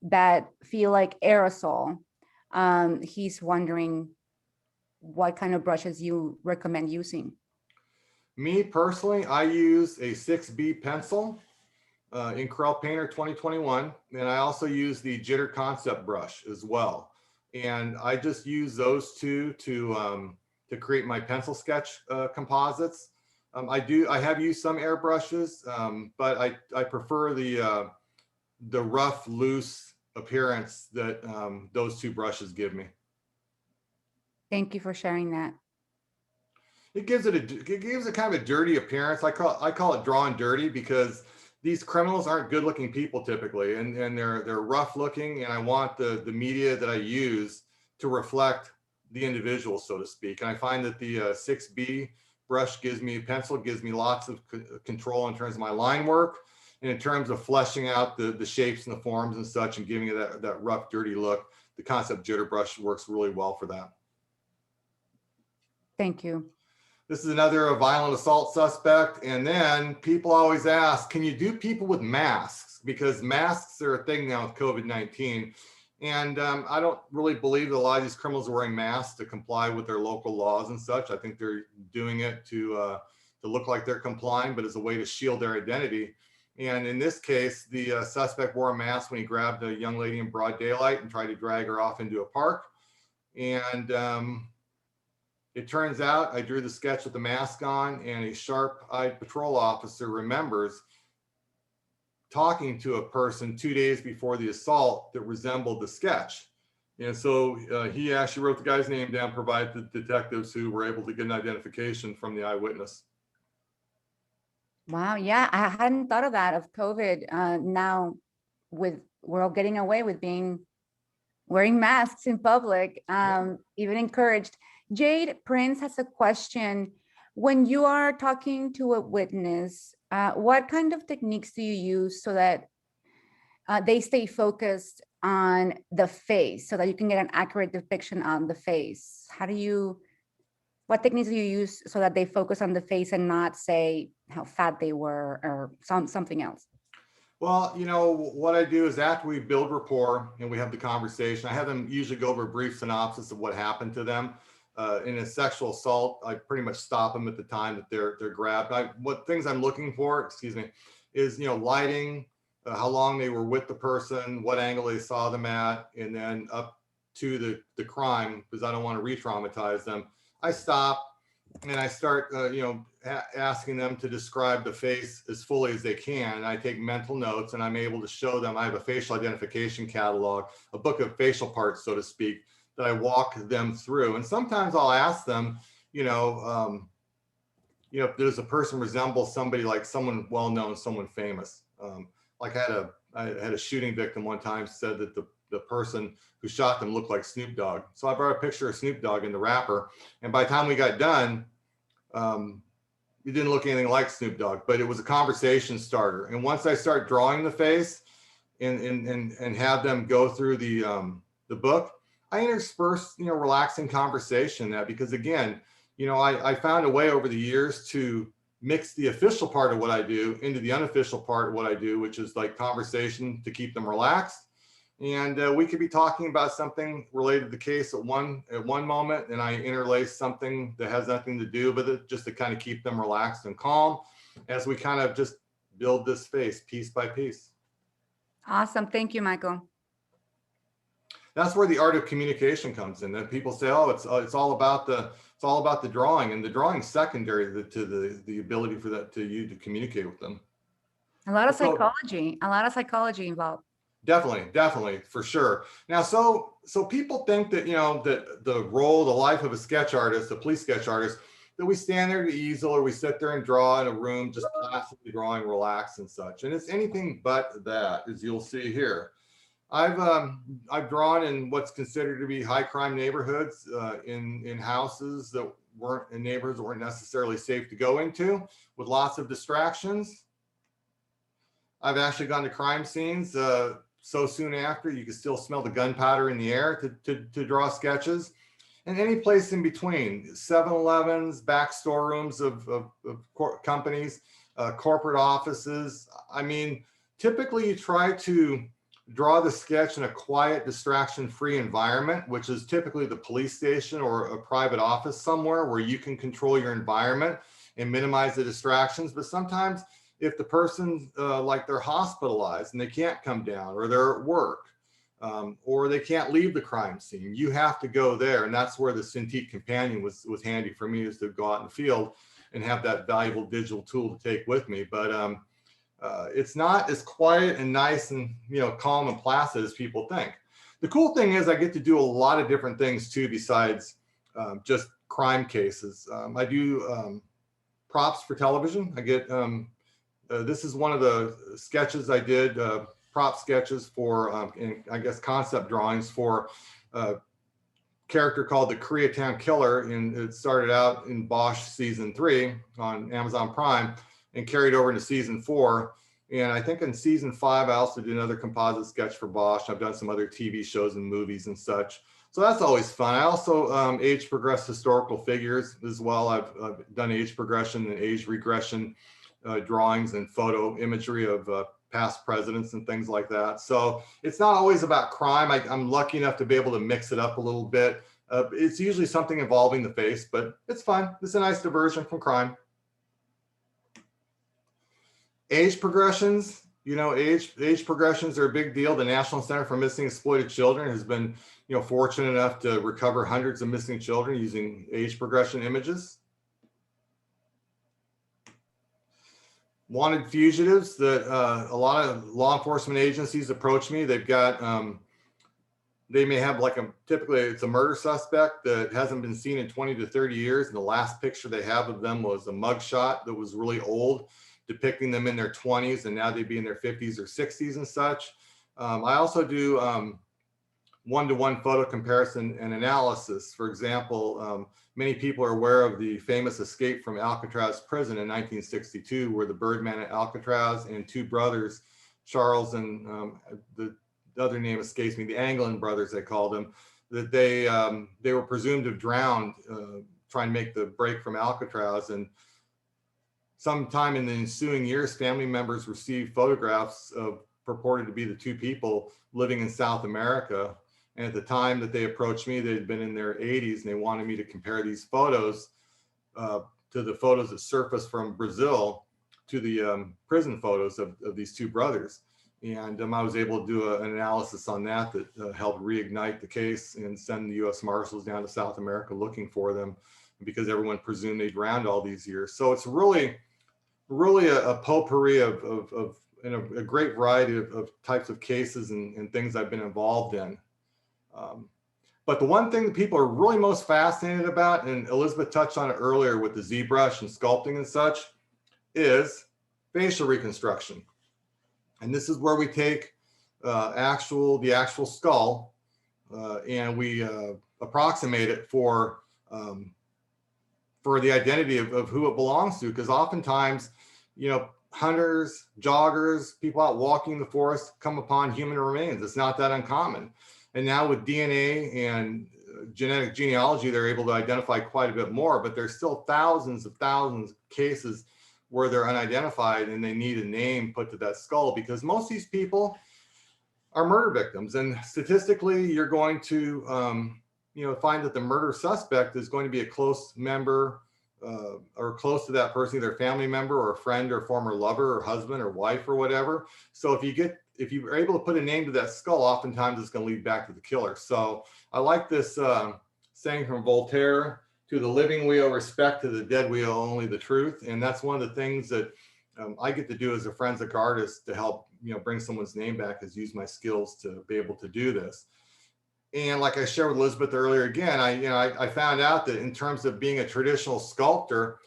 that feel like aerosol. He's wondering what kind of brushes you recommend using. Me personally, I use a 6B pencil in Corel Painter 2021, and I also use the Jitter Concept brush as well. And I just use those two to create my pencil sketch composites. I have used some air brushes, but I prefer the rough, loose appearance that those two brushes give me. Thank you for sharing that. It gives it a kind of a dirty appearance. I call it drawn dirty because these criminals aren't good looking people typically, and they're rough looking, and I want the media that I use to reflect the individual, so to speak. And I find that the 6B brush pencil gives me lots of control in terms of my line work, and in terms of fleshing out the shapes and the forms and such, and giving it that rough, dirty look. The Concept Jitter brush works really well for that. Thank you. This is another violent assault suspect. And then people always ask, can you do people with masks? Because masks are a thing now with COVID-19. And I don't really believe that a lot of these criminals are wearing masks to comply with their local laws and such. I think they're doing it to look like they're complying, but as a way to shield their identity. And in this case, the suspect wore a mask when he grabbed a young lady in broad daylight and tried to drag her off into a park. And it turns out I drew the sketch with the mask on, and a sharp-eyed patrol officer remembers talking to a person 2 days before the assault that resembled the sketch. And so he actually wrote the guy's name down, provided the detectives who were able to get an identification from the eyewitness. Wow, yeah, I hadn't thought of that, of COVID. Now, we're all getting away with wearing masks in public, even encouraged. Jade Prince has a question. When you are talking to a witness, what kind of techniques do you use so that they stay focused on the face, so that you can get an accurate depiction on the face? What techniques do you use so that they focus on the face and not say how fat they were or something else? Well, you know, what I do is after we build rapport and we have the conversation, I have them usually go over a brief synopsis of what happened to them. In a sexual assault, I pretty much stop them at the time that they're grabbed. What things I'm looking for, is, you know, lighting, how long they were with the person, what angle they saw them at, and then up to the crime, because I don't want to re-traumatize them. I stop and I start, asking them to describe the face as fully as they can. And I take mental notes, and I'm able to show them. I have a facial identification catalog, a book of facial parts, so to speak, that I walk them through. And sometimes I'll ask them, does a person resemble somebody, like someone well-known, someone famous? Like I had a shooting victim one time said that the person who shot them looked like Snoop Dogg. So I brought a picture of Snoop Dogg in the wrapper. And by the time we got done, it didn't look anything like Snoop Dogg, but it was a conversation starter. And once I start drawing the face and have them go through the book, I intersperse, relaxing conversation in that, because again, I found a way over the years to mix the official part of what I do into the unofficial part of what I do, which is like conversation to keep them relaxed. And we could be talking about something related to the case at one moment, and I interlace something that has nothing to do with it, just to kind of keep them relaxed and calm as we kind of just build this space piece by piece. Awesome. Thank you, Michael. That's where the art of communication comes in. That people say, oh, it's all about the drawing, and the drawing's secondary to the ability for you to communicate with them. A lot of psychology involved. Definitely, for sure. Now, so people think that, that the life of a sketch artist, a police sketch artist, that we stand there at the easel or we sit there and draw in a room, just placidly drawing, relaxed and such. And it's anything but that, as you'll see here. I've drawn in what's considered to be high crime neighborhoods, in houses that weren't in neighborhoods that weren't necessarily safe to go into, with lots of distractions. I've actually gone to crime scenes so soon after you can still smell the gunpowder in the air to draw sketches, and any place in between, 7-Elevens, back storerooms of companies, corporate offices. I mean, typically you try to draw the sketch in a quiet, distraction-free environment, which is typically the police station or a private office somewhere where you can control your environment and minimize the distractions. But sometimes if the person's like they're hospitalized and they can't come down, or they're at work, or they can't leave the crime scene, you have to go there. And that's where the Cintiq Companion was handy for me, is to go out in the field and have that valuable digital tool to take with me. But it's not as quiet and nice and calm and placid as people think. The cool thing is I get to do a lot of different things too, besides just crime cases. I do props for television. I get this is one of the sketches I did, prop sketches for, I guess, concept drawings for a character called the Koreatown Killer, and it started out in Bosch season 3 on Amazon Prime and carried over into season 4. And I think in season 5, I also did another composite sketch for Bosch. I've done some other TV shows and movies and such. So that's always fun. I also age progress historical figures as well. I've done age progression and age regression drawings and photo imagery of past presidents and things like that. So it's not always about crime. I'm lucky enough to be able to mix it up a little bit. It's usually something involving the face, but it's fun. It's a nice diversion from crime. Age progressions, age progressions are a big deal. The National Center for Missing and Exploited Children has been, fortunate enough to recover hundreds of missing children using age progression images. Wanted fugitives that a lot of law enforcement agencies approach me. They've got, they may have typically it's a murder suspect that hasn't been seen in 20 to 30 years. And the last picture they have of them was a mugshot that was really old, depicting them in their 20s, and now they'd be in their 50s or 60s and such. I also do one-to-one photo comparison and analysis. For example, many people are aware of the famous escape from Alcatraz prison in 1962, where the Birdman at Alcatraz and two brothers, Charles and the other name escapes me, the Anglin brothers, they called them, that they were presumed to have drowned trying to make the break from Alcatraz. And sometime in the ensuing years, family members received photographs of purported to be the two people living in South America. And at the time that they approached me, they'd been in their 80s, and they wanted me to compare these photos to the photos that surfaced from Brazil to the prison photos of these two brothers. And I was able to do an analysis on that helped reignite the case and send the U.S. Marshals down to South America looking for them, because everyone presumed they'd drowned all these years. So it's really a potpourri of a great variety of types of cases and things I've been involved in. But the one thing that people are really most fascinated about, and Elizabeth touched on it earlier with the ZBrush and sculpting and such, is facial reconstruction. And this is where we take the actual skull and we approximate it for the identity of who it belongs to. Because oftentimes, hunters, joggers, people out walking the forest come upon human remains. It's not that uncommon. And now with DNA and genetic genealogy, they're able to identify quite a bit more, but there's still thousands of cases where they're unidentified and they need a name put to that skull, because most of these people are murder victims. And statistically, you're going to find that the murder suspect is going to be a close member or close to that person, either a family member or a friend or former lover or husband or wife or whatever. So if you're able to put a name to that skull, oftentimes it's going to lead back to the killer. So I like this saying from Voltaire: to the living we owe respect, to the dead we owe only the truth. And that's one of the things that I get to do as a forensic artist to help bring someone's name back, is use my skills to be able to do this. And like I shared with Elizabeth earlier, again, I found out that in terms of being a traditional sculptor,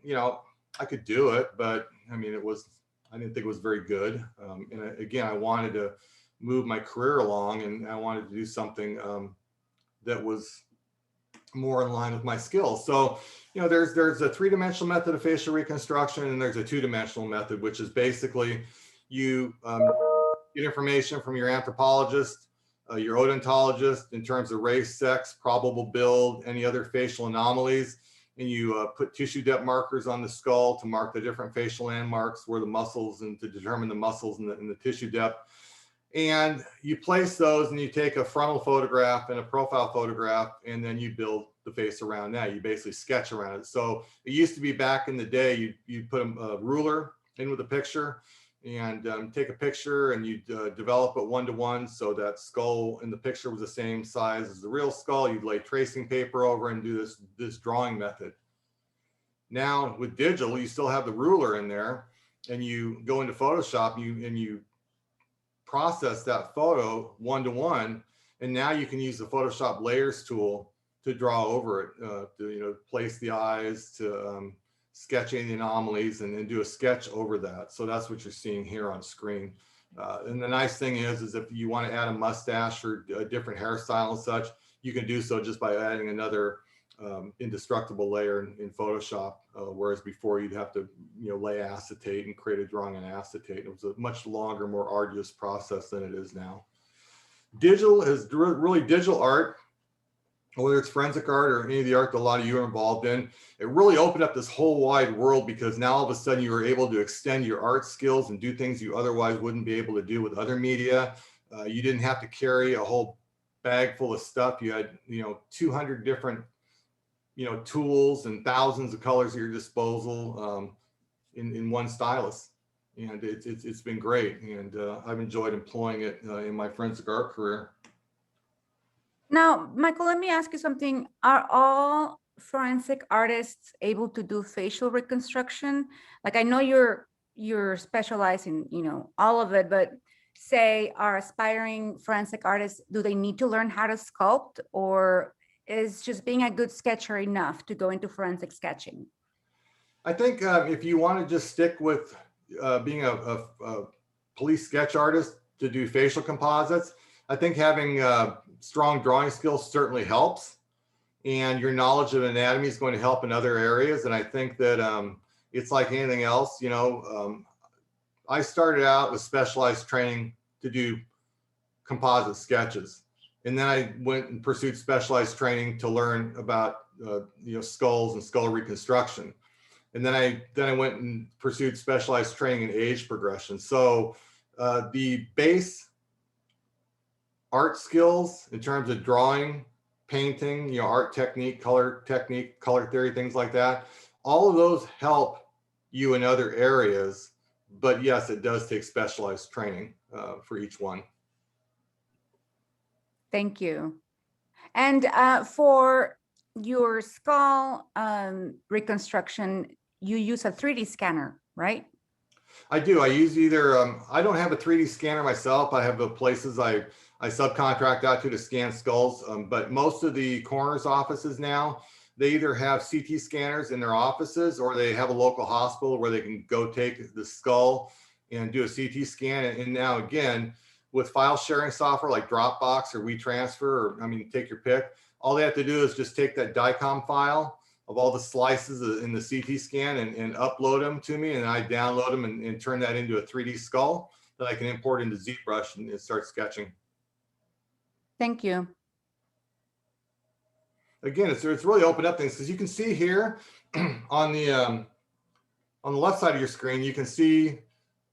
I could do it, but I didn't think it was very good. Again, I wanted to move my career along, and I wanted to do something that was more in line with my skills. So, there's a three-dimensional method of facial reconstruction, and there's a two-dimensional method, which is basically you get information from your anthropologist, your odontologist, in terms of race, sex, probable build, any other facial anomalies, and you put tissue depth markers on the skull to mark the different facial landmarks where the muscles, and to determine the muscles and the tissue depth. And you place those, and you take a frontal photograph and a profile photograph, and then you build the face around that. You basically sketch around it. So it used to be back in the day, you put a ruler in with a picture, and take a picture, and you develop it 1-to-1 so that skull in the picture was the same size as the real skull. You'd lay tracing paper over and do this drawing method. Now with digital, you still have the ruler in there, and you go into Photoshop, and you process that photo 1-to-1, and now you can use the Photoshop layers tool to draw over it, to place the eyes, to sketch any anomalies, and then do a sketch over that. So that's what you're seeing here on screen. And the nice thing is if you want to add a mustache or a different hairstyle and such, you can do so just by adding another indestructible layer in Photoshop, whereas before you'd have to lay acetate and create a drawing in acetate. It was a much longer, more arduous process than it is now. Digital is really digital art, whether it's forensic art or any of the art that a lot of you are involved in. It really opened up this whole wide world, because now all of a sudden you were able to extend your art skills and do things you otherwise wouldn't be able to do with other media. You didn't have to carry a whole bag full of stuff. You had 200 different tools and thousands of colors at your disposal in one stylus. And it's been great. And I've enjoyed employing it in my forensic art career. Now, Michael, let me ask you something. Are all forensic artists able to do facial reconstruction? Like, I know you're specialized in, all of it, but say our aspiring forensic artists, do they need to learn how to sculpt, or is just being a good sketcher enough to go into forensic sketching? I think if you want to just stick with being a police sketch artist to do facial composites, I think having strong drawing skills certainly helps, and your knowledge of anatomy is going to help in other areas. And I think that it's like anything else. I started out with specialized training to do composite sketches, and then I went and pursued specialized training to learn about skulls and skull reconstruction. And then I went and pursued specialized training in age progression. So the base art skills in terms of drawing, painting, art technique, color theory, things like that, all of those help you in other areas. But yes, it does take specialized training for each one. Thank you. And for your skull reconstruction, you use a 3D scanner, right? I do. I use either, I don't have a 3D scanner myself. I have the places I subcontract out to scan skulls, but most of the coroner's offices now, they either have CT scanners in their offices, or they have a local hospital where they can go take the skull and do a CT scan. And now again, with file sharing software like Dropbox or WeTransfer, or take your pick, all they have to do is just take that DICOM file of all the slices in the CT scan and upload them to me, and I download them and turn that into a 3D skull that I can import into ZBrush and start sketching. Thank you. Again, it's really opened up things, because you can see here on the left side of your screen, you can see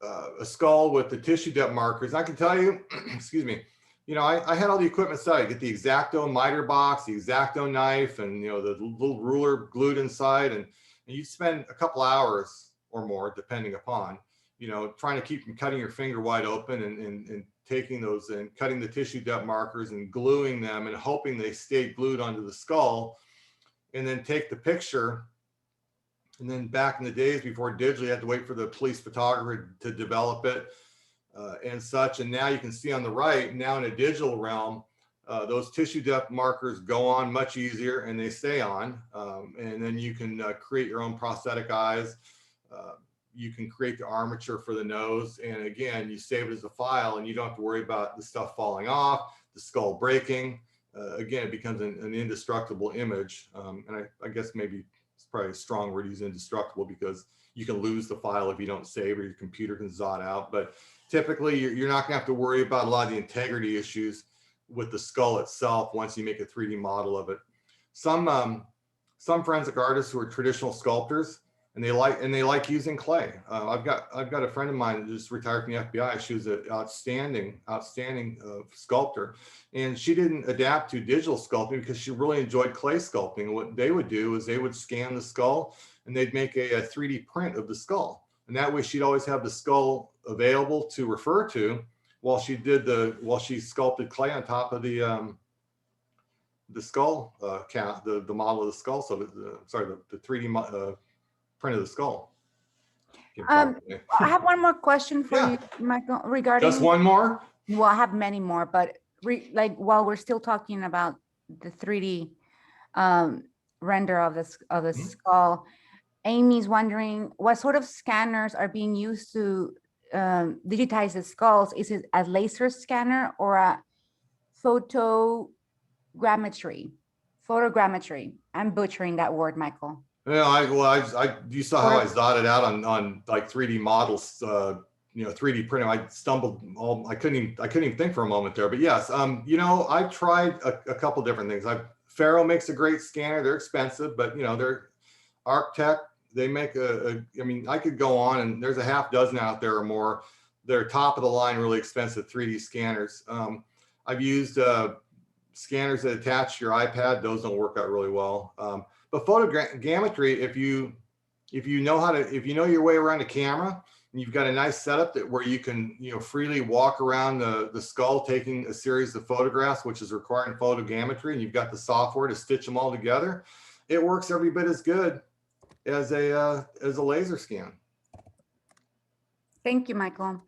a skull with the tissue depth markers. I can tell you, excuse me, I had all the equipment set. I get the X-Acto miter box, the X-Acto knife, and the little ruler glued inside, and you spend a couple hours or more, depending upon, trying to keep from cutting your finger wide open and taking those and cutting the tissue depth markers and gluing them and hoping they stay glued onto the skull, and then take the picture. And then back in the days before digital, you had to wait for the police photographer to develop it and such. And now you can see on the right, now in a digital realm, those tissue depth markers go on much easier and they stay on. And then you can create your own prosthetic eyes. You can create the armature for the nose. And again, you save it as a file and you don't have to worry about the stuff falling off, the skull breaking. Again, it becomes an indestructible image. And I guess maybe it's probably a strong word to use, indestructible, because you can lose the file if you don't save, or your computer can zot out. But typically you're not gonna have to worry about a lot of the integrity issues with the skull itself once you make a 3D model of it. Some forensic artists who are traditional sculptors, and they like using clay. I've got a friend of mine that just retired from the FBI. She was an outstanding sculptor, and she didn't adapt to digital sculpting because she really enjoyed clay sculpting. What they would do is they would scan the skull and they'd make a 3D print of the skull, and that way she'd always have the skull available to refer to while she sculpted clay on top of the skull the model of the skull. So the 3D print of the skull. I have one more question for you, Michael, regarding. Just one more? Well, I have many more, but while we're still talking about the 3D render of the skull, Amy's wondering what sort of scanners are being used to digitize the skulls. Is it a laser scanner or a photogrammetry? I'm butchering that word, Michael. Yeah, you saw how I dotted out on like 3D models, 3D printing. I stumbled I couldn't even think for a moment there. But yes, I tried a couple different things. Faro makes a great scanner. They're expensive, but they're Arctech. They make I could go on, and there's a half dozen out there or more. They're top of the line, really expensive 3D scanners. I've used scanners that attach to your iPad. Those don't work out really well. But photogrammetry, if you know your way around a camera, and you've got a nice setup where you can freely walk around the skull taking a series of photographs, which is required in photogrammetry, and you've got the software to stitch them all together, it works every bit as good as a laser scan. Thank you, Michael.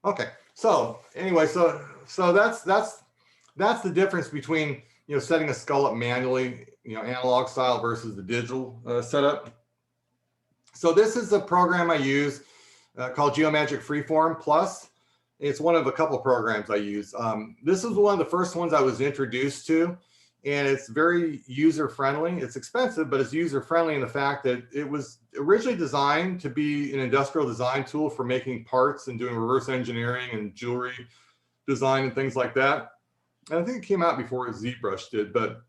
Okay, so anyway, so that's the difference between setting a skull up manually, analog style versus the digital setup. So this is a program I use called Geomagic Freeform Plus. It's one of a couple of programs I use. This is one of the first ones I was introduced to, and it's very user-friendly. It's expensive, but it's user-friendly in the fact that it was originally designed to be an industrial design tool for making parts and doing reverse engineering and jewelry design and things like that. And I think it came out before ZBrush did, but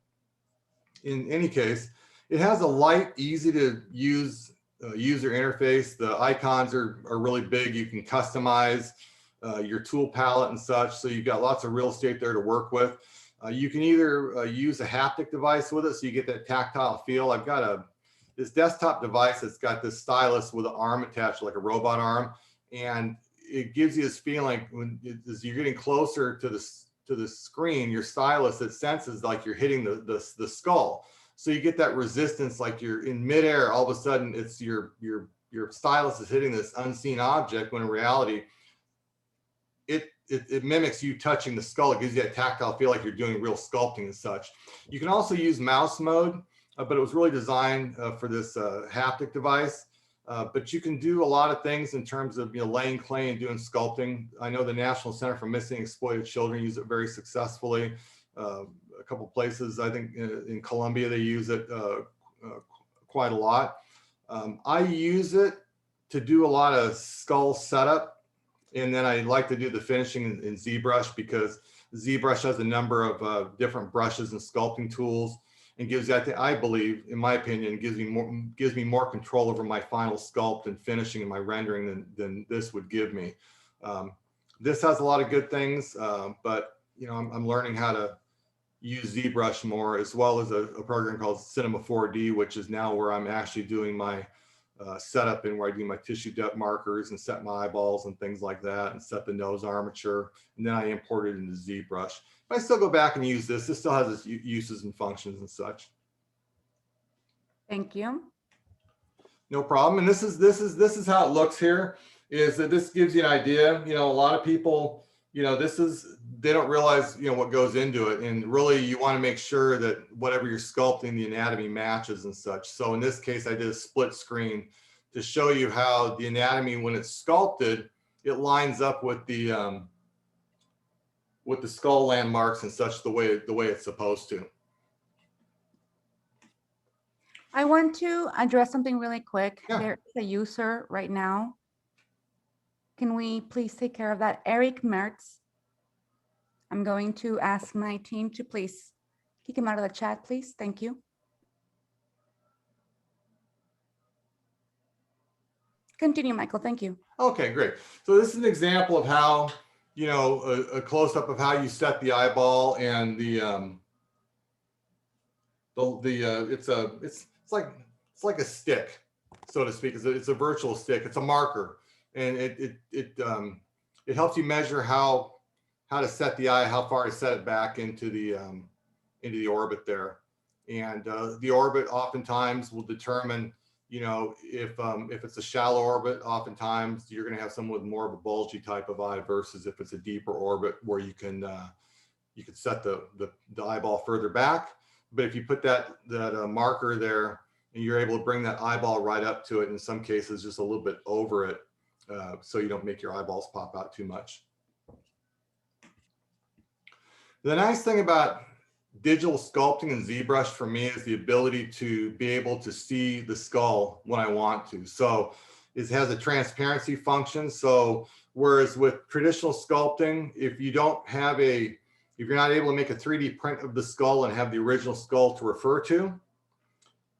in any case, it has a light, easy to use user interface. The icons are really big. You can customize your tool palette and such. So you've got lots of real estate there to work with. You can either use a haptic device with it, so you get that tactile feel. I've got this desktop device that's got this stylus with an arm attached, like a robot arm. And it gives you this feeling as you're getting closer to the screen, your stylus, it senses like you're hitting the skull. So you get that resistance, like you're in midair. All of a sudden, it's your stylus is hitting this unseen object, when in reality, it mimics you touching the skull. It gives you that tactile feel like you're doing real sculpting and such. You can also use mouse mode, but it was really designed for this haptic device. But you can do a lot of things in terms of laying clay and doing sculpting. I know the National Center for Missing and Exploited Children use it very successfully. A couple places, I think in Colombia, they use it quite a lot. I use it to do a lot of skull setup, and then I like to do the finishing in ZBrush, because ZBrush has a number of different brushes and sculpting tools. and gives that, I believe, in my opinion, gives me more control over my final sculpt and finishing and my rendering than this would give me. This has a lot of good things, but I'm learning how to use ZBrush more, as well as a program called Cinema 4D, which is now where I'm actually doing my setup, and where I do my tissue depth markers and set my eyeballs and things like that, and set the nose armature, and then I import it into ZBrush. But I still go back and use this. This still has its uses and functions and such. Thank you. No problem. And this is how it looks here. Is that this gives you an idea? A lot of people, they don't realize what goes into it, and really you want to make sure that whatever you're sculpting, the anatomy matches and such. So in this case, I did a split screen to show you how the anatomy, when it's sculpted, it lines up with the skull landmarks and such, the way it's supposed to. I want to address something really quick. Yeah. There is a user right now. Can we please take care of that? Eric Mertz. I'm going to ask my team to please kick him out of the chat, please. Thank you. Continue, Michael. Thank you. Okay, great. So this is an example of how, a close-up of how you set the eyeball, and it's like a stick, so to speak. It's a virtual stick. It's a marker, and it helps you measure how to set the eye, how far to set it back into the orbit there. And the orbit oftentimes will determine, if it's a shallow orbit, oftentimes you're going to have someone with more of a bulgy type of eye, versus if it's a deeper orbit where you can set the eyeball further back. But if you put that marker there, and you're able to bring that eyeball right up to it, in some cases just a little bit over it, so you don't make your eyeballs pop out too much. The nice thing about digital sculpting and ZBrush for me is the ability to be able to see the skull when I want to. So it has a transparency function. So whereas with traditional sculpting, if you're not able to make a 3D print of the skull and have the original skull to refer to,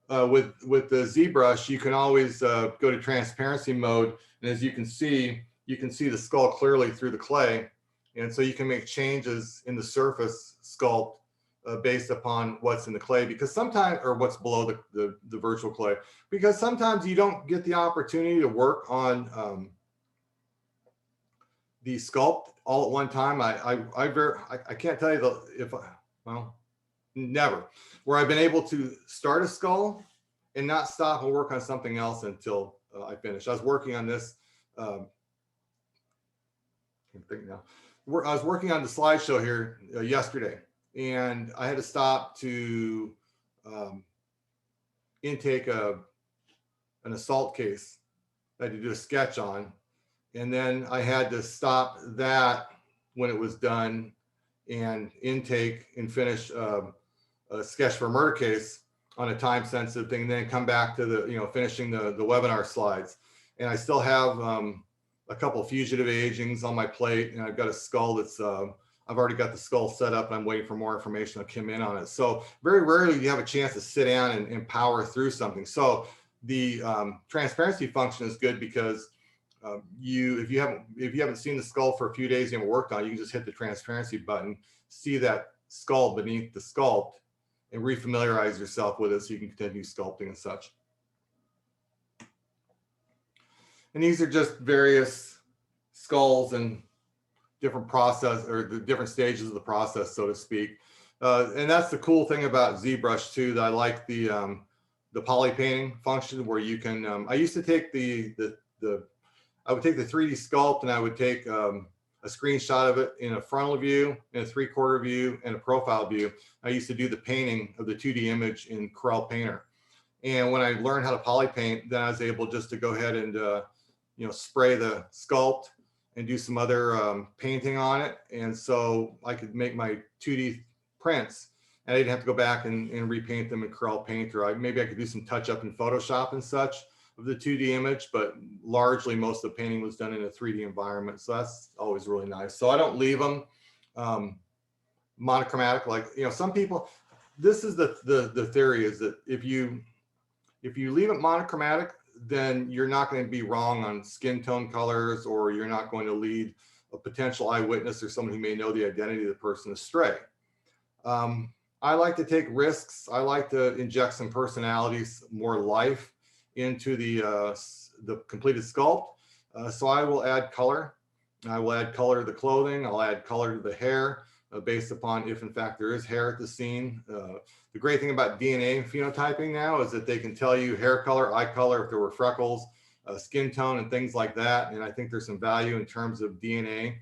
with the ZBrush, you can always go to transparency mode, and as you can see the skull clearly through the clay, and so you can make changes in the surface sculpt based upon what's in the clay, because sometimes, or what's below the virtual clay, because sometimes you don't get the opportunity to work on the sculpt all at one time. I can't tell you never, where I've been able to start a skull and not stop and work on something else until I finish. I was working on this. I was working on the slideshow here yesterday, and I had to stop to intake an assault case I had to do a sketch on, and then I had to stop that when it was done and intake and finish a sketch for a murder case on a time sensitive thing, and then come back to finishing the webinar slides. And I still have a couple of fugitive agings on my plate, and I've got a skull that's I've already got the skull set up, and I'm waiting for more information to come in on it. So very rarely do you have a chance to sit down and power through something. So the transparency function is good, because if you haven't seen the skull for a few days and haven't worked on it, you can just hit the transparency button, see that skull beneath the sculpt, and refamiliarize yourself with it so you can continue sculpting and such. And these are just various skulls and different process, or the different stages of the process, so to speak. And that's the cool thing about ZBrush too, that I like the poly painting function, where you can, I used to take I would take the 3D sculpt, and I would take a screenshot of it in a frontal view, in a 3/4 view, and a profile view. I used to do the painting of the 2D image in Corel Painter. And when I learned how to poly paint, then I was able just to go ahead and spray the sculpt and do some other painting on it. And so I could make my 2D prints, and I didn't have to go back and repaint them in Corel Painter. Maybe I could do some touch up in Photoshop and such of the 2D image, but largely most of the painting was done in a 3D environment. So that's always really nice. So I don't leave them monochromatic. Like, some people, this is the theory, is that if you leave it monochromatic, then you're not going to be wrong on skin tone colors, or you're not going to lead a potential eyewitness or someone who may know the identity of the person astray. I like to take risks. I like to inject some personalities, more life into the completed sculpt. So I will add color. I will add color to the clothing. I'll add color to the hair based upon if in fact there is hair at the scene. The great thing about DNA phenotyping now is that they can tell you hair color, eye color, if there were freckles, skin tone and things like that. And I think there's some value in terms of DNA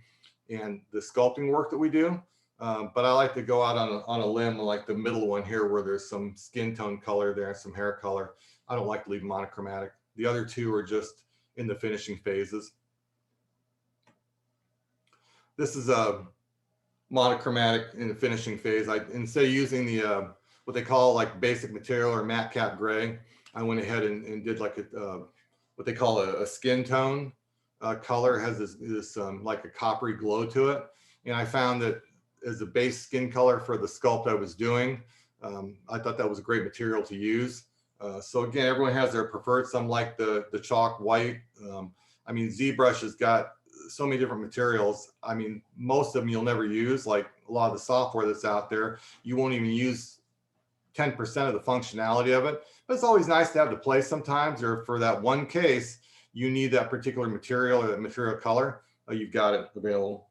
and the sculpting work that we do. But I like to go out on a limb like the middle one here, where there's some skin tone color there, some hair color. I don't like to leave monochromatic. The other two are just in the finishing phases. This is a monochromatic in the finishing phase. Instead of using the what they call like basic material or matte cap gray, I went ahead and did like what they call a skin tone color. It has this like a coppery glow to it, and I found that as a base skin color for the sculpt I was doing, I thought that was a great material to use. So again, everyone has their preferred. Some like the chalk white. I mean, ZBrush has got so many different materials. I mean, most of them you'll never use. Like a lot of the software that's out there, you won't even use 10% of the functionality of it. But it's always nice to have to play sometimes, or for that one case, you need that particular material or that material color, you've got it available.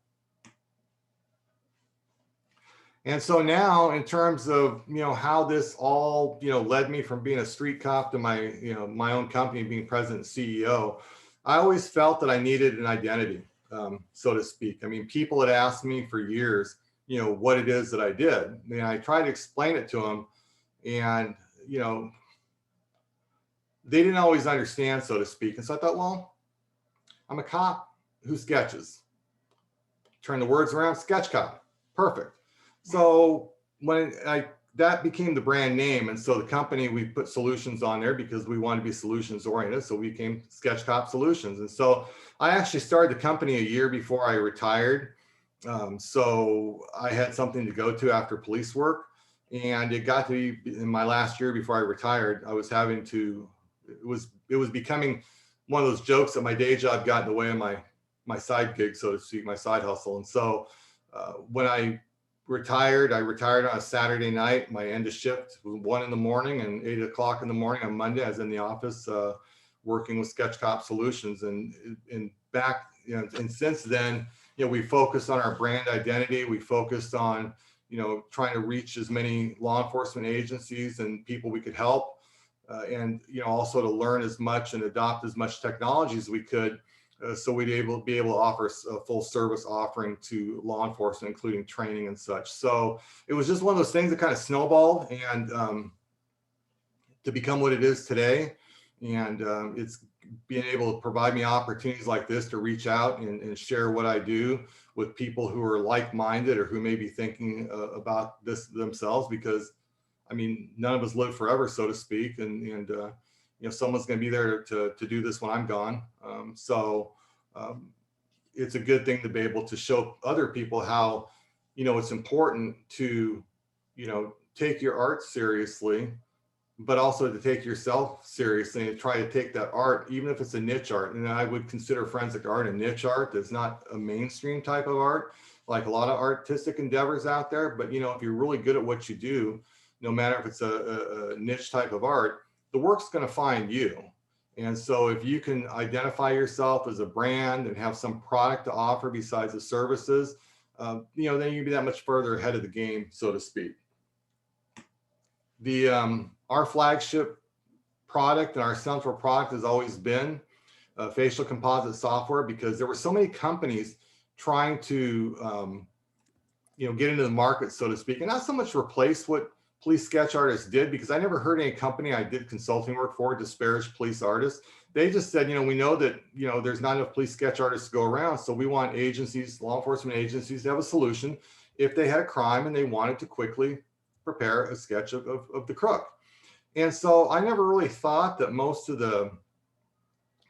And so now, in terms of how this all led me from being a street cop to my my own company, being president and CEO, I always felt that I needed an identity, so to speak. I mean, people had asked me for years, what it is that I did, and I tried to explain it to them, and they didn't always understand, so to speak. And so I thought, well, I'm a cop who sketches. Turn the words around, SketchCop, perfect. So when that became the brand name, and so the company, we put solutions on there because we wanted to be solutions oriented. So we became SketchCop Solutions. And so I actually started the company a year before I retired. So I had something to go to after police work, and it got to be in my last year before I retired. I was having to, it was becoming one of those jokes that my day job got in the way of my side gig, so to speak, my side hustle. And so when I retired on a Saturday night. My end of shift was 1 in the morning, and 8 o'clock in the morning on Monday, I was in the office working with SketchCop Solutions. And back, and since then, we focused on our brand identity. We focused on, trying to reach as many law enforcement agencies and people we could help, and also to learn as much and adopt as much technology as we could. So we'd be able to offer a full service offering to law enforcement, including training and such. So it was just one of those things that kind of snowballed and to become what it is today. And it's being able to provide me opportunities like this to reach out and share what I do with people who are like-minded or who may be thinking about this themselves, because I mean, none of us live forever, so to speak. And someone's going to be there to do this when I'm gone. So it's a good thing to be able to show other people how, it's important to, take your art seriously, but also to take yourself seriously and try to take that art, even if it's a niche art. And I would consider forensic art a niche art that's not a mainstream type of art, like a lot of artistic endeavors out there. But, if you're really good at what you do, no matter if it's a niche type of art, the work's going to find you. And so if you can identify yourself as a brand and have some product to offer besides the services, then you'll be that much further ahead of the game, so to speak. Our flagship product and our central product has always been facial composite software, because there were so many companies trying to get into the market, so to speak, and not so much replace what police sketch artists did, because I never heard any company I did consulting work for disparage police artists. They just said, we know that, there's not enough police sketch artists to go around. So we want agencies, law enforcement agencies, to have a solution if they had a crime and they wanted to quickly prepare a sketch of the crook. And so I never really thought that most of the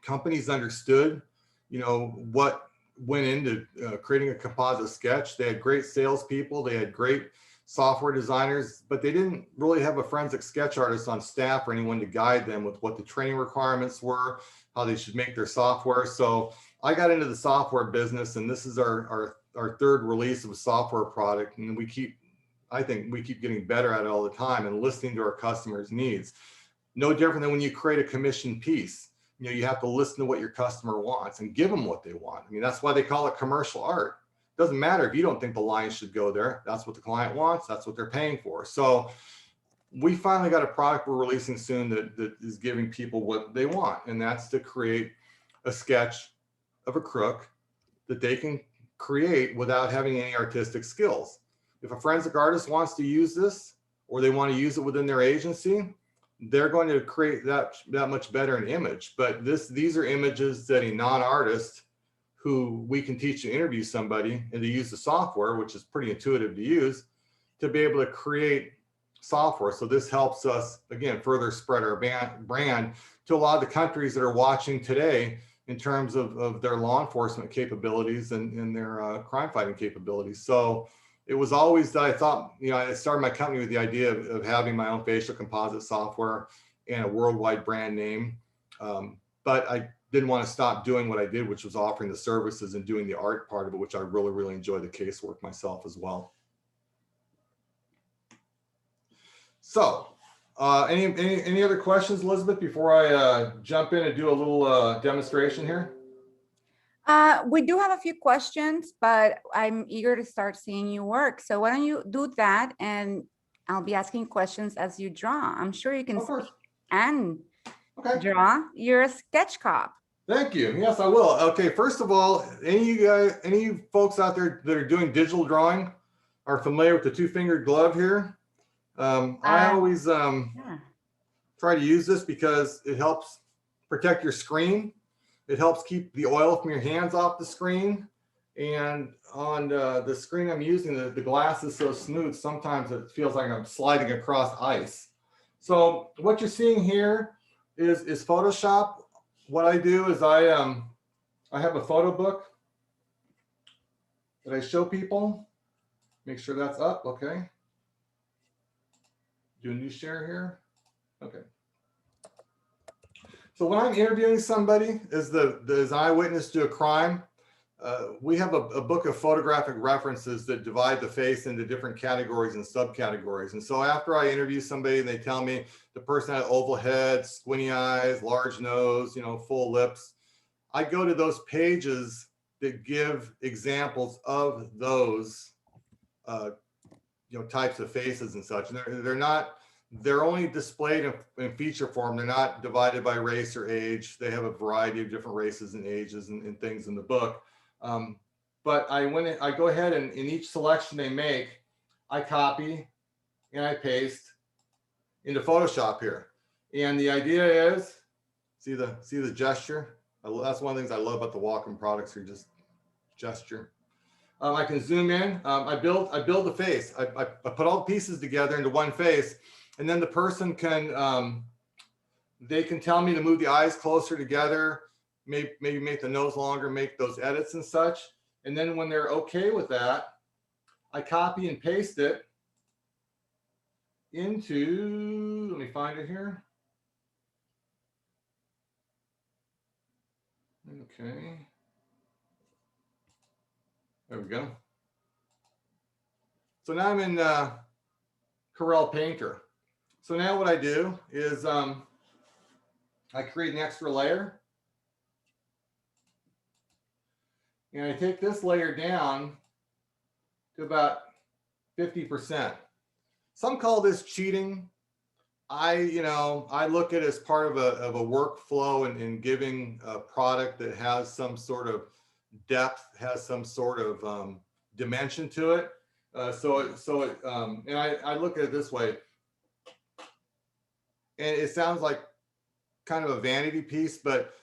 companies understood, what went into creating a composite sketch. They had great salespeople. They had great software designers, but they didn't really have a forensic sketch artist on staff or anyone to guide them with what the training requirements were, how they should make their software. So I got into the software business, and this is our third release of a software product. And I think we keep getting better at it all the time and listening to our customers' needs. No different than when you create a commissioned piece. You have to listen to what your customer wants and give them what they want. I mean, that's why they call it commercial art. Doesn't matter if you don't think the line should go there. That's what the client wants. That's what they're paying for. So we finally got a product we're releasing soon that is giving people what they want. And that's to create a sketch of a crook that they can create without having any artistic skills. If a forensic artist wants to use this, or they want to use it within their agency, they're going to create that much better an image. But these are images that a non-artist who we can teach to interview somebody and to use the software, which is pretty intuitive to use, to be able to create software. So this helps us, again, further spread our brand to a lot of the countries that are watching today in terms of their law enforcement capabilities and their crime fighting capabilities. So it was always that I thought, I started my company with the idea of having my own facial composite software and a worldwide brand name. But I didn't want to stop doing what I did, which was offering the services and doing the art part of it, which I really, really enjoy the casework myself as well. So any other questions, Elizabeth, before I jump in and do a little demonstration here? We do have a few questions, but I'm eager to start seeing you work. So why don't you do that, and I'll be asking questions as you draw. I'm sure you can speak and draw. You're a sketch cop. Thank you. Yes, I will. Okay, first of all, any folks out there that are doing digital drawing are familiar with the two-fingered glove here. I always try to use this because it helps protect your screen. It helps keep the oil from your hands off the screen. And on the screen I'm using, the glass is so smooth, sometimes it feels like I'm sliding across ice. So what you're seeing here is Photoshop. What I do is I have a photo book that I show people. Make sure that's up, okay. Do a new share here, okay. So when I'm interviewing somebody as an eyewitness to a crime, we have a book of photographic references that divide the face into different categories and subcategories. And so after I interview somebody and they tell me the person had oval head, squinty eyes, large nose, full lips, I go to those pages that give examples of those types of faces and such. And they're only displayed in feature form. They're not divided by race or age. They have a variety of different races and ages and things in the book. But I go ahead and in each selection they make, I copy and I paste into Photoshop here. And the idea is, see the gesture? That's one of the things I love about the Wacom products, are just gesture. I can zoom in. I build the face. I put all the pieces together into one face, and then the person can they can tell me to move the eyes closer together, maybe make the nose longer, make those edits and such. And then when they're okay with that, I copy and paste it into, let me find it here. Okay. There we go. So now I'm in Corel Painter. So now what I do is I create an extra layer. And I take this layer down to about 50%. Some call this cheating. I look at it as part of a workflow and giving a product that has some sort of depth, has some sort of dimension to it. And I look at it this way. And it sounds like kind of a vanity piece, but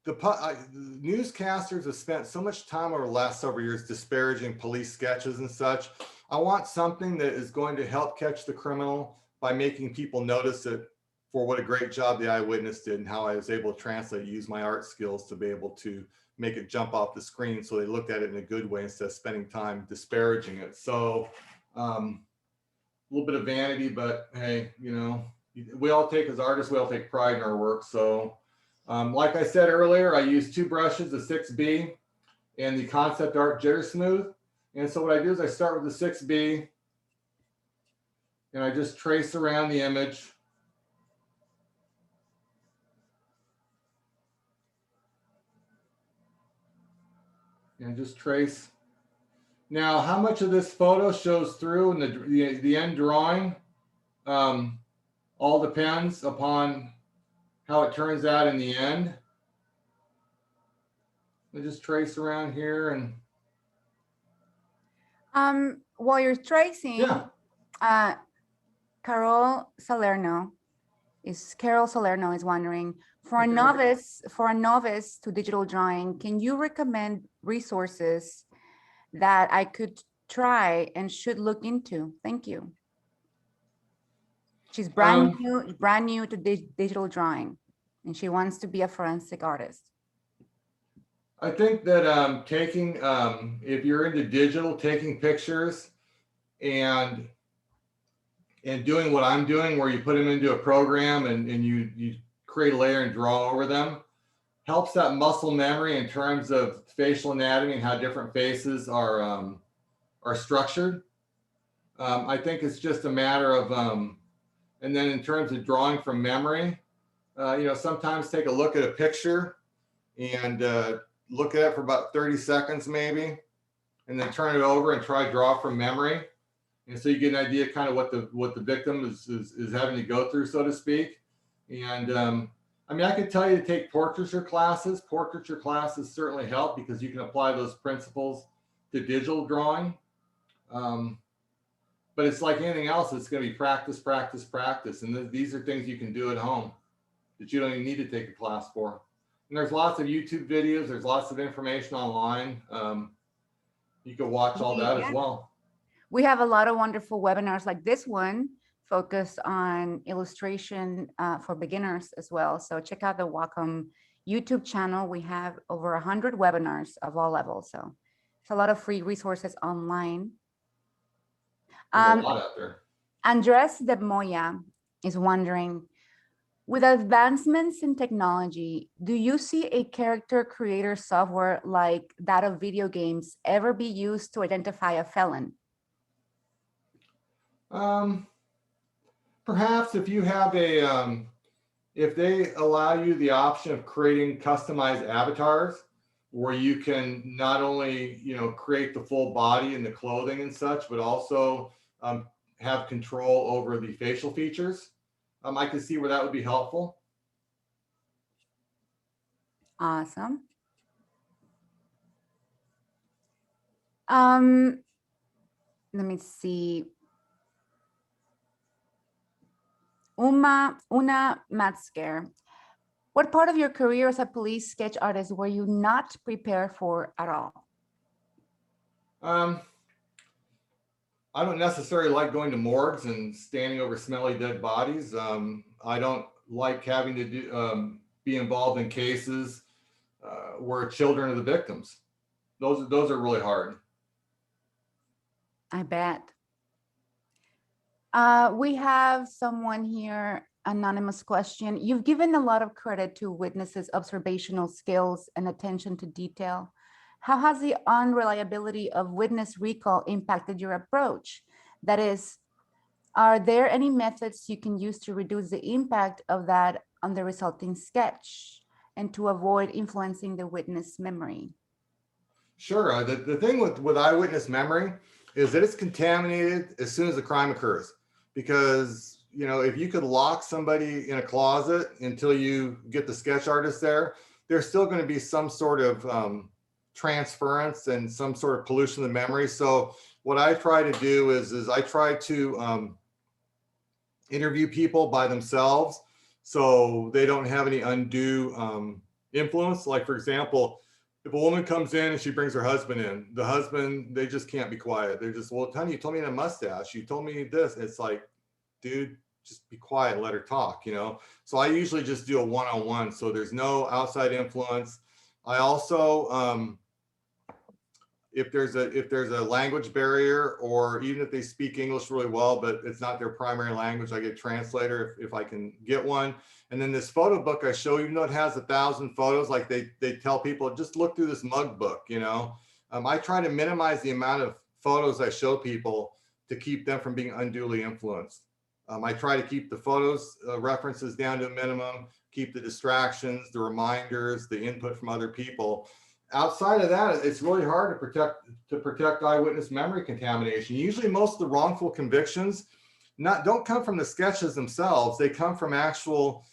the newscasters have spent so much time over the last several years disparaging police sketches and such. I want something that is going to help catch the criminal by making people notice it for what a great job the eyewitness did and how I was able to use my art skills to be able to make it jump off the screen so they looked at it in a good way instead of spending time disparaging it. So A little bit of vanity, but hey, you know, we all take, as artists, we all take pride in our work. So like I said earlier, I use two brushes, the 6B and the Concept Art Jitter Smooth. And so what I do is I start with the 6B and I just trace around the image. And just trace. Now, how much of this photo shows through in the end drawing all depends upon how it turns out in the end. I just trace around here and. While you're tracing, Yeah. Carol Salerno is wondering, for Okay. a novice to digital drawing, can you recommend resources that I could try and should look into? Thank you. She's brand new to digital drawing, and she wants to be a forensic artist. I think that taking, if you're into digital, taking pictures and doing what I'm doing, where you put them into a program and you create a layer and draw over them, helps that muscle memory in terms of facial anatomy and how different faces are structured. I think it's just a matter of, and then in terms of drawing from memory, you know, sometimes take a look at a picture and look at it for about 30 seconds maybe, and then turn it over and try draw from memory. And so you get an idea kind of what the victim is having to go through, so to speak. And I mean, I could tell you to take portraiture classes. Portraiture classes certainly help because you can apply those principles to digital drawing. But it's like anything else, it's going to be practice, practice, practice. And these are things you can do at home that you don't even need to take a class for. And there's lots of YouTube videos. There's lots of information online. You can watch all that as well. We have a lot of wonderful webinars like this one focused on illustration for beginners as well. So check out the Wacom YouTube channel. We have over 100 webinars of all levels. So it's a lot of free resources online. There's a lot out there. Andres de Moya is wondering, with advancements in technology, do you see a character creator software like that of video games ever be used to identify a felon? Perhaps if you have a, if they allow you the option of creating customized avatars where you can not only, you know, create the full body and the clothing and such, but also have control over the facial features, I could see where that would be helpful. Awesome. Let me see. Una Matzker, what part of your career as a police sketch artist were you not prepared for at all? I don't necessarily like going to morgues and standing over smelly dead bodies. I don't like having to do, be involved in cases where children are the victims. Those are really hard. I bet. We have someone here, anonymous question. You've given a lot of credit to witnesses' observational skills and attention to detail. How has the unreliability of witness recall impacted your approach? That is, are there any methods you can use to reduce the impact of that on the resulting sketch and to avoid influencing the witness memory? Sure. The thing with eyewitness memory is that it's contaminated as soon as the crime occurs. Because, you know, if you could lock somebody in a closet until you get the sketch artist there, there's still going to be some sort of transference and some sort of pollution of the memory. So what I try to do is I try to interview people by themselves so they don't have any undue influence. Like, for example, if a woman comes in and she brings her husband in, the husband, they just can't be quiet. They're just, well, honey, you told me a mustache. You told me this. It's like, dude, just be quiet and let her talk, you know? So I usually just do a one-on-one. So there's no outside influence. I also, if there's a language barrier, or even if they speak English really well, but it's not their primary language, I get a translator if I can get one. And then this photo book I show, even though it has 1,000 photos, like they tell people, just look through this mug book, you know. I try to minimize the amount of photos I show people to keep them from being unduly influenced. I try to keep the photos references down to a minimum, keep the distractions, the reminders, the input from other people. Outside of that, it's really hard to protect eyewitness memory contamination. Usually most of the wrongful convictions don't come from the sketches themselves. They come from actual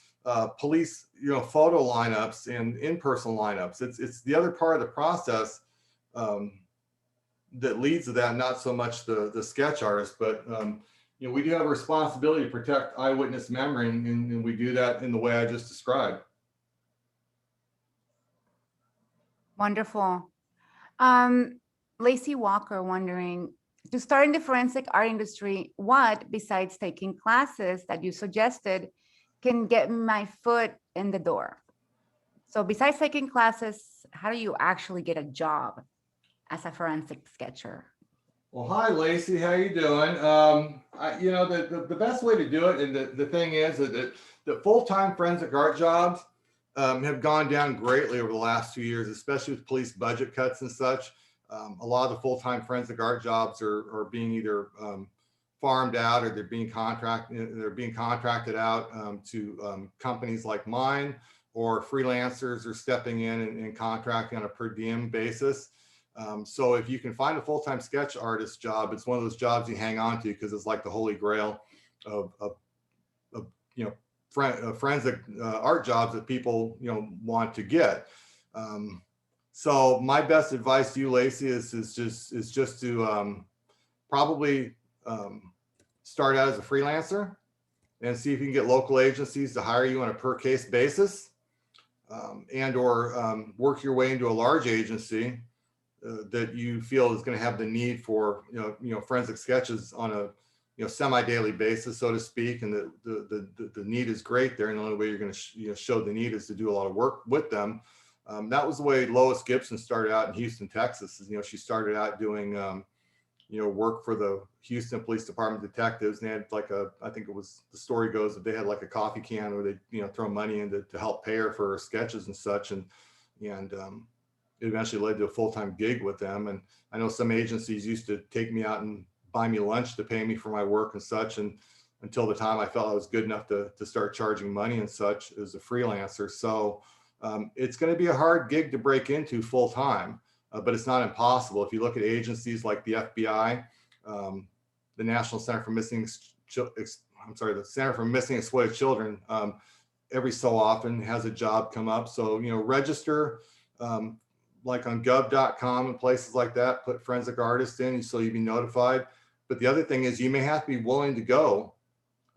police, you know, photo lineups and in-person lineups. It's the other part of the process that leads to that, not so much the sketch artist, but you know, we do have a responsibility to protect eyewitness memory, and we do that in the way I just described. Wonderful. Lacey Walker wondering, to start in the forensic art industry, what besides taking classes that you suggested can get my foot in the door? So besides taking classes, how do you actually get a job as a forensic sketcher? Well, hi, Lacey. How you doing? You know, the best way to do it, and the thing is that the full-time forensic art jobs have gone down greatly over the last 2 years, especially with police budget cuts and such. A lot of the full-time forensic art jobs are being either farmed out, or they're being contracted out to companies like mine, or freelancers are stepping in and contracting on a per diem basis. So if you can find a full-time sketch artist job, it's one of those jobs you hang on to, because it's like the holy grail of you know, forensic art jobs that people, you know, want to get. So my best advice to you, Lacey, is just to probably start out as a freelancer and see if you can get local agencies to hire you on a per case basis, and or work your way into a large agency that you feel is going to have the need for you know forensic sketches on a semi-daily basis, so to speak, and the need is great there, and the only way you're going to show the need is to do a lot of work with them. That was the way Lois Gibson started out in Houston, Texas. You know, she started out doing you know, work for the Houston Police Department detectives, and they had like I think it was, the story goes that they had like a coffee can where they, you know, throw money in to help pay her for her sketches and such, and it eventually led to a full-time gig with them. And I know some agencies used to take me out and buy me lunch to pay me for my work and such, and until the time I felt I was good enough to start charging money and such as a freelancer. So it's going to be a hard gig to break into full-time, but it's not impossible. If you look at agencies like the FBI, the National Center for Missing, the Center for Missing Exploited Children, every so often has a job come up. So, you know, register like on gov.com and places like that, put forensic artist in so you'll be notified. But the other thing is you may have to be willing to go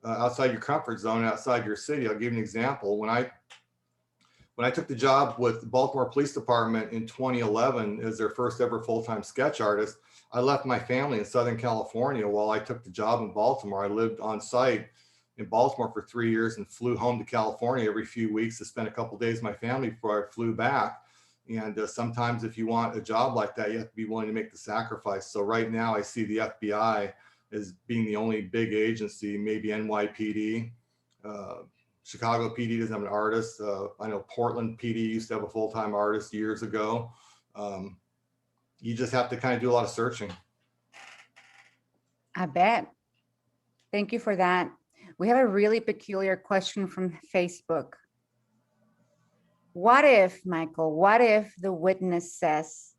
outside your comfort zone, outside your city. I'll give you an example. When I took the job with the Baltimore Police Department in 2011 as their first ever full-time sketch artist, I left my family in Southern California while I took the job in Baltimore. I lived on site in Baltimore for 3 years and flew home to California every few weeks to spend a couple of days with my family before I flew back. And sometimes if you want a job like that, you have to be willing to make the sacrifice. So right now I see the FBI as being the only big agency, maybe NYPD. Chicago PD doesn't have an artist. I know Portland PD used to have a full-time artist years ago. You just have to kind of do a lot of searching. I bet. Thank you for that. We have a really peculiar question from Facebook. What if, Michael, what if the witness says,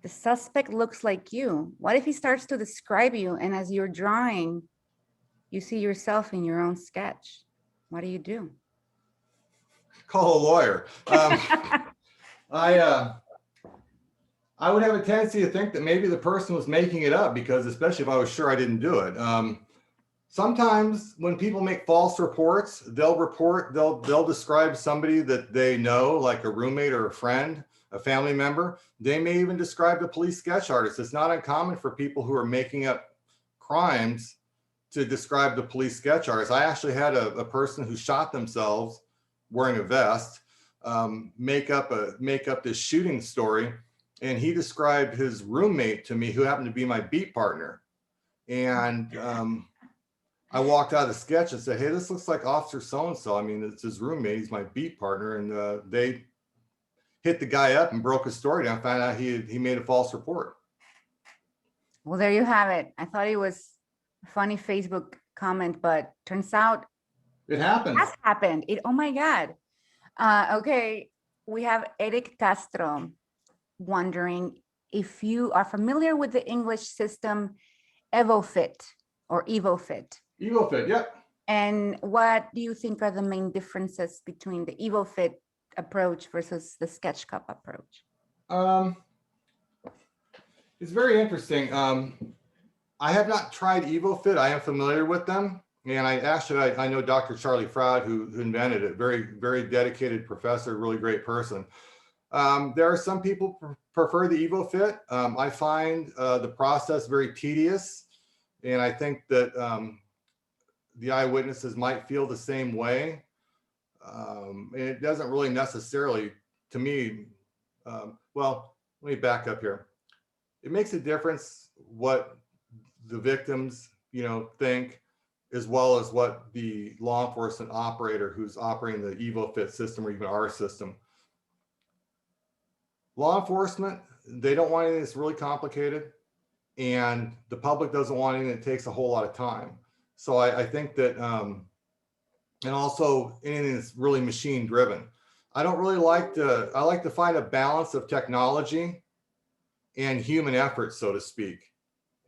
the suspect looks like you? What if he starts to describe you, and as you're drawing, you see yourself in your own sketch? What do you do? Call a lawyer. I would have a tendency to think that maybe the person was making it up, because especially if I was sure I didn't do it. Sometimes when people make false reports, they'll describe somebody that they know, like a roommate or a friend, a family member. They may even describe the police sketch artist. It's not uncommon for people who are making up crimes to describe the police sketch artist. I actually had a person who shot themselves wearing a vest, make up this shooting story and he described his roommate to me, who happened to be my beat partner. And I walked out of the sketch and said, hey, this looks like Officer so-and-so. I mean, it's his roommate, he's my beat partner. And they hit the guy up and broke his story down, found out he made a false report. Well, there you have it. I thought it was a funny Facebook comment, but turns out it happens. Has happened. Oh my God. Okay, we have Eric Castro wondering if you are familiar with the English system EvoFit or EvoFit. EvoFit, yep. And what do you think are the main differences between the EvoFit approach versus the SketchCop approach? It's very interesting. I have not tried EvoFit. I am familiar with them. And I know Dr. Charlie Froud, who invented it, very, very dedicated professor, really great person. There are some people prefer the EvoFit. I find the process very tedious. And I think that the eyewitnesses might feel the same way. And it doesn't really necessarily, to me, well, let me back up here. It makes a difference what the victims, think, as well as what the law enforcement operator who's operating the EvoFit system or even our system. Law enforcement, they don't want anything that's really complicated, and the public doesn't want anything that takes a whole lot of time. So I think that, and also anything that's really machine driven. I don't really I like to find a balance of technology and human effort, so to speak.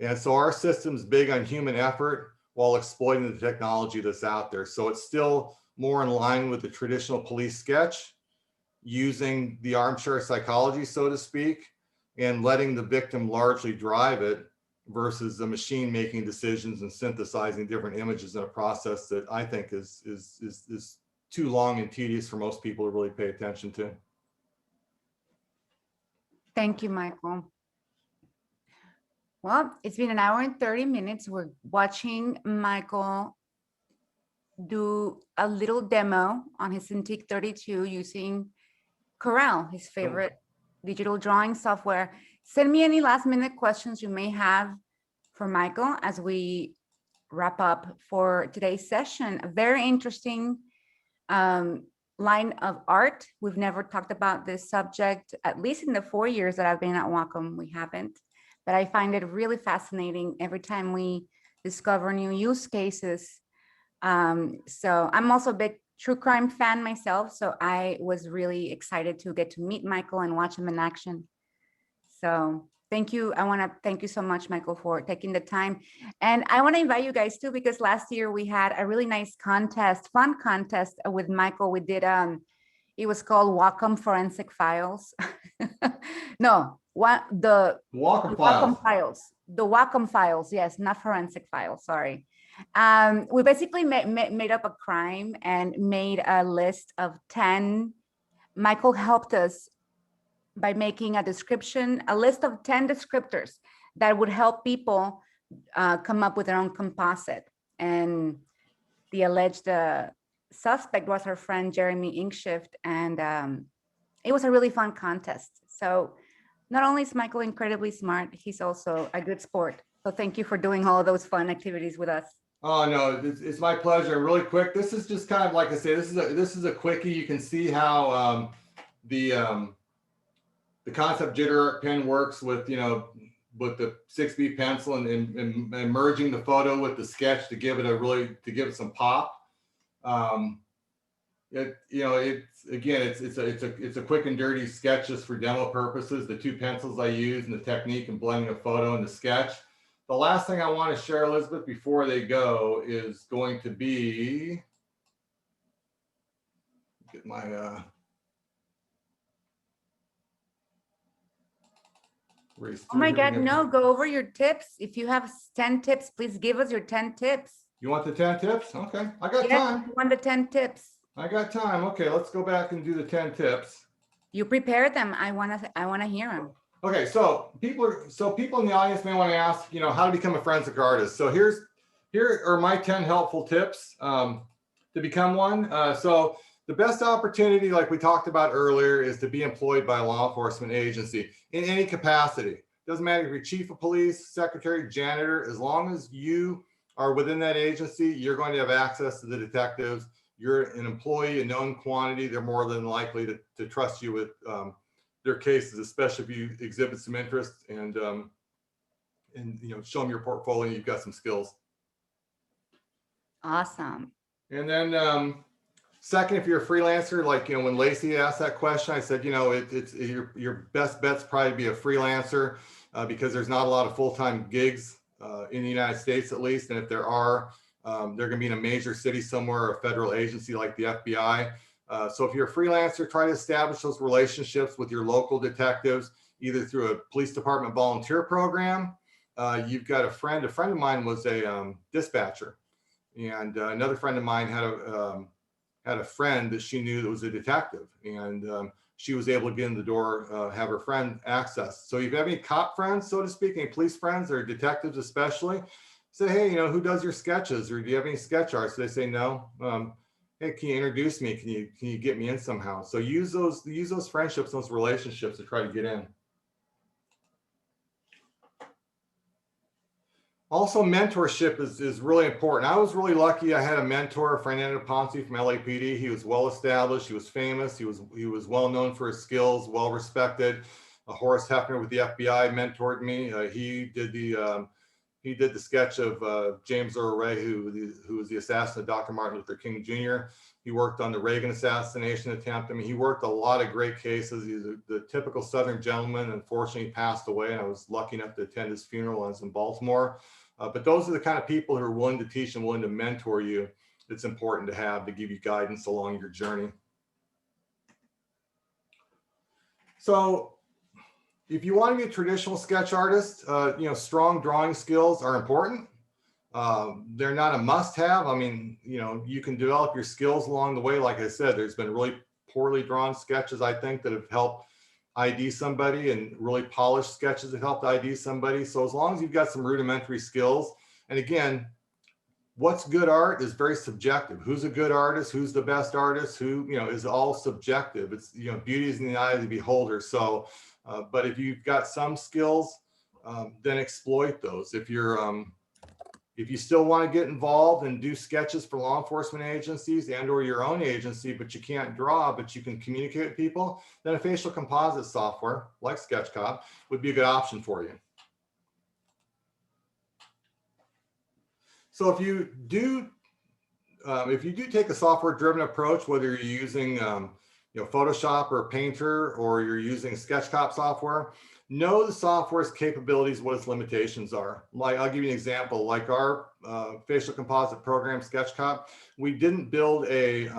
And so our system's big on human effort while exploiting the technology that's out there. So it's still more in line with the traditional police sketch, using the armchair psychology, so to speak, and letting the victim largely drive it versus the machine making decisions and synthesizing different images in a process that I think is too long and tedious for most people to really pay attention to. Thank you, Michael. Well, it's been 1 hour and 30 minutes. We're watching Michael do a little demo on his Cintiq 32 using Corel, his favorite digital drawing software. Send me any last minute questions you may have for Michael as we wrap up for today's session. A very interesting line of art. We've never talked about this subject, at least in the 4 years that I've been at Wacom, we haven't. But I find it really fascinating every time we discover new use cases. So I'm also a big true crime fan myself. So I was really excited to get to meet Michael and watch him in action. So thank you. I want to thank you so much, Michael, for taking the time. And I want to invite you guys too, because last year we had a really nice contest, fun contest with Michael. We did, it was called Wacom Forensic Files. No. The Wacom files, the Wacom files, yes, not forensic files, sorry. We basically made up a crime and made a list of 10. Michael helped us by making a description, a list of 10 descriptors that would help people come up with their own composite. And the alleged suspect was our friend Jeremy Inkshift, and it was a really fun contest. So not only is Michael incredibly smart, he's also a good sport. So thank you for doing all of those fun activities with us. Oh no, it's my pleasure. Really quick, this is just kind of like I say, this is a quickie. You can see how the concept jitter pen works with with the 6B pencil and merging the photo with the sketch to give it some pop. It's a quick and dirty sketch just for demo purposes. The 2 pencils I use and the technique and blending a photo in the sketch. The last thing I want to share, Elizabeth, before they go is going to be, get my, oh my God, no, go over your tips. If you have 10 tips, please give us your 10 tips. You want the 10 tips? Okay, I got time. You want the 10 tips? I got time. Okay, let's go back and do the 10 tips. You prepared them. I want to hear them. Okay, so people in the audience may want to ask, how to become a forensic artist. So here are my 10 helpful tips to become one. So The best opportunity, like we talked about earlier, is to be employed by a law enforcement agency in any capacity. Doesn't matter if you're chief of police, secretary, janitor, as long as you are within that agency, you're going to have access to the detectives. You're an employee, a known quantity. They're more than likely to trust you with their cases, especially if you exhibit some interest and show them your portfolio. You've got some skills. Awesome. And then second, if you're a freelancer, like, when Lacey asked that question, I said, it's your best bet's probably be a freelancer because there's not a lot of full-time gigs in the United States, at least. And if there are, they're going to be in a major city somewhere, a federal agency like the FBI. So if you're a freelancer, try to establish those relationships with your local detectives, either through a police department volunteer program. You've got a friend of mine was a dispatcher, and another friend of mine had a friend that she knew that was a detective, and she was able to get in the door, have her friend access. So if you have any cop friends, so to speak, any police friends or detectives especially, say, hey, who does your sketches, or do you have any sketch art? So they say no. Hey, can you introduce me? Can you get me in somehow? So use those friendships, those relationships to try to get in. Also, mentorship is really important. I was really lucky. I had a mentor, Fernando Ponce from LAPD. He was well established. He was famous. He was well known for his skills, well respected. Horace Hefner with the FBI mentored me. He did the sketch of James Earl Ray, who was the assassin of Dr. Martin Luther King Jr. He worked on the Reagan assassination attempt. I mean, he worked a lot of great cases. He's the typical Southern gentleman. Unfortunately, he passed away, and I was lucky enough to attend his funeral. I was in Baltimore. But those are the kind of people who are willing to teach and willing to mentor you. It's important to have to give you guidance along your journey. So if you want to be a traditional sketch artist, strong drawing skills are important. They're not a must-have. I mean, you can develop your skills along the way. Like I said, there's been really poorly drawn sketches, I think, that have helped ID somebody, and really polished sketches that helped ID somebody. So as long as you've got some rudimentary skills, and again, what's good art is very subjective. Who's a good artist? Who's the best artist? Who, is all subjective. It's, beauty is in the eye of the beholder. So, but if you've got some skills, then exploit those. If you still want to get involved and do sketches for law enforcement agencies and or your own agency, but you can't draw, but you can communicate with people, then a facial composite software like SketchCop would be a good option for you. So if you do take a software-driven approach, whether you're using Photoshop or Painter, or you're using SketchCop software, know the software's capabilities, what its limitations are. Like, I'll give you an example. Like our facial composite program, SketchCop, we didn't build a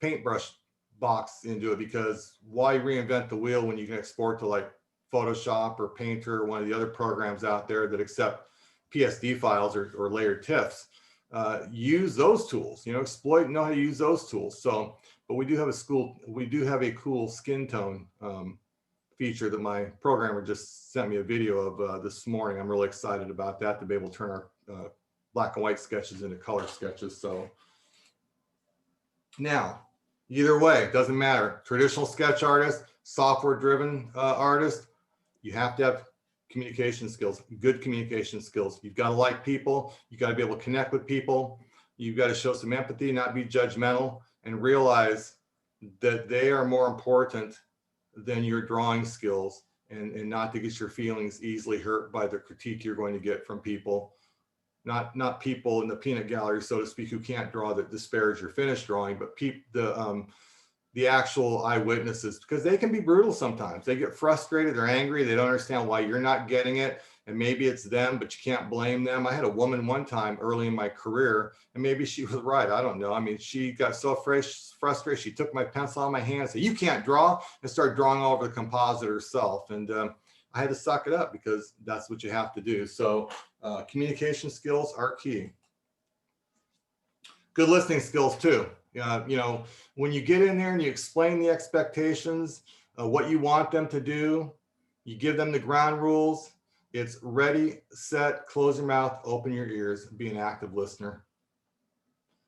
paintbrush box into it, because why reinvent the wheel when you can export to like Photoshop or Painter or one of the other programs out there that accept PSD files or layered TIFFs. Use those tools, exploit and know how to use those tools. So, but we do have a cool skin tone feature that my programmer just sent me a video of this morning. I'm really excited about that, to be able to turn our black and white sketches into color sketches. So now, either way, it doesn't matter. Traditional sketch artist, software-driven artist, you have to have communication skills, good communication skills. You've got to like people. You got to be able to connect with people. You've got to show some empathy, not be judgmental, and realize that they are more important than your drawing skills, and not to get your feelings easily hurt by the critique you're going to get from people. Not people in the peanut gallery, so to speak, who can't draw, that disparage your finished drawing, but the actual eyewitnesses, because they can be brutal sometimes. They get frustrated, they're angry, they don't understand why you're not getting it, and maybe it's them, but you can't blame them. I had a woman one time early in my career, and maybe she was right, I don't know. I mean, she got so frustrated, she took my pencil out of my hand and said, "You can't draw," and started drawing all over the composite herself. And I had to suck it up, because that's what you have to do. So communication skills are key. Good listening skills too. When you get in there and you explain the expectations, what you want them to do, you give them the ground rules. It's ready, set, close your mouth, open your ears, be an active listener.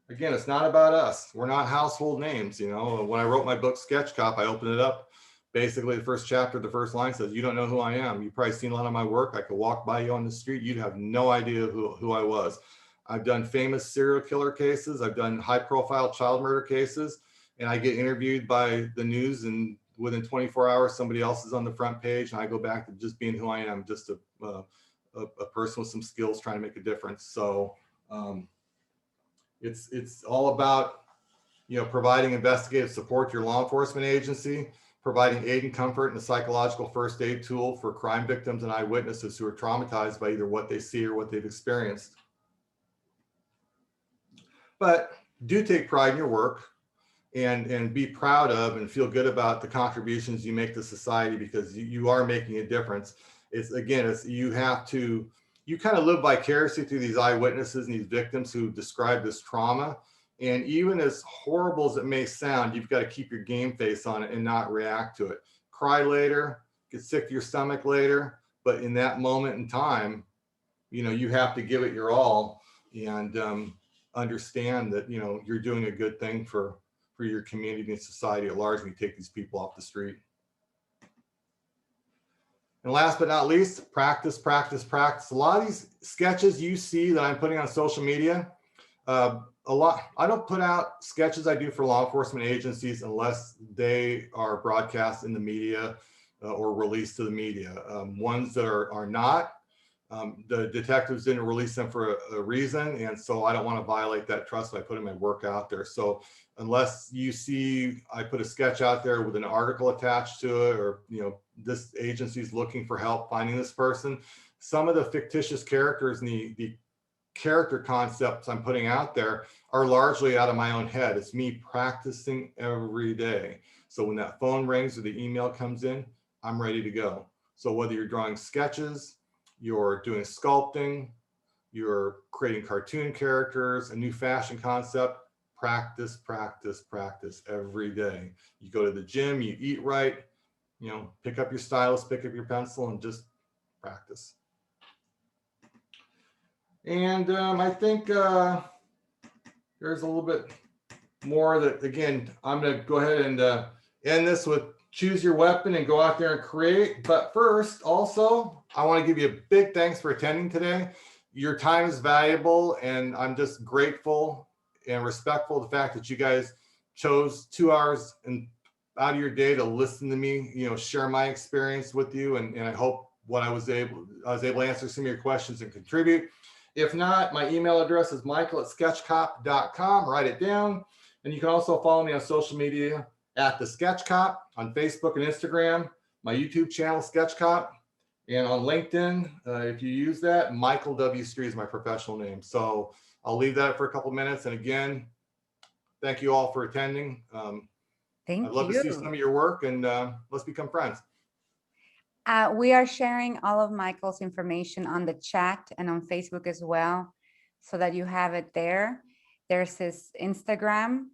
again, it's not about us. We're not household names. You know, when I wrote my book, SketchCop, I opened it up. Basically, the first chapter, the first line says, "You don't know who I am. You've probably seen a lot of my work. I could walk by you on the street. You'd have no idea who I was." I've done famous serial killer cases. I've done high profile child murder cases, and I get interviewed by the news, and within 24 hours, somebody else is on the front page, and I go back to just being who I am, just a person with some skills trying to make a difference. So it's all about, you know, providing investigative support to your law enforcement agency, providing aid and comfort and a psychological first aid tool for crime victims and eyewitnesses who are traumatized by either what they see or what they've experienced. But do take pride in your work and be proud of and feel good about the contributions you make to society, because you are making a difference. It's you kind of live vicariously through these eyewitnesses and these victims who describe this trauma. And even as horrible as it may sound, you've got to keep your game face on it and not react to it. Cry later, get sick to your stomach later, but in that moment in time, you know, you have to give it your all and understand that, you know, you're doing a good thing for your community and society at large when you take these people off the street. And last but not least, practice, practice, practice. A lot of these sketches you see that I'm putting on social media, I don't put out sketches I do for law enforcement agencies unless they are broadcast in the media or released to the media. Ones that are not, the detectives didn't release them for a reason, and so I don't want to violate that trust by putting my work out there. So unless you see I put a sketch out there with an article attached to it, or, you know, this agency is looking for help finding this person, some of the fictitious characters and the character concepts I'm putting out there are largely out of my own head. It's me practicing every day. So when that phone rings or the email comes in, I'm ready to go. So whether you're drawing sketches, you're doing sculpting, you're creating cartoon characters, a new fashion concept, practice, practice, practice every day. You go to the gym, you eat right, you know, pick up your stylus, pick up your pencil, and just practice. And I think there's a little bit more that, again, I'm going to go ahead and end this with choose your weapon and go out there and create. But first, also, I want to give you a big thanks for attending today. Your time is valuable, and I'm just grateful and respectful of the fact that you guys chose 2 hours and out of your day to listen to me, you know, share my experience with you. And I hope I was able to answer some of your questions and contribute. If not, my email address is michael@sketchcop.com. Write it down. And you can also follow me on social media at the SketchCop on Facebook and Instagram, my YouTube channel, SketchCop, and on LinkedIn. If you use that, Michael W. Streed is my professional name. So I'll leave that for a couple minutes. And again, thank you all for attending. I'd love to see some of your work, and let's become friends. We are sharing all of Michael's information on the chat and on Facebook as well, so that you have it there. There's his Instagram.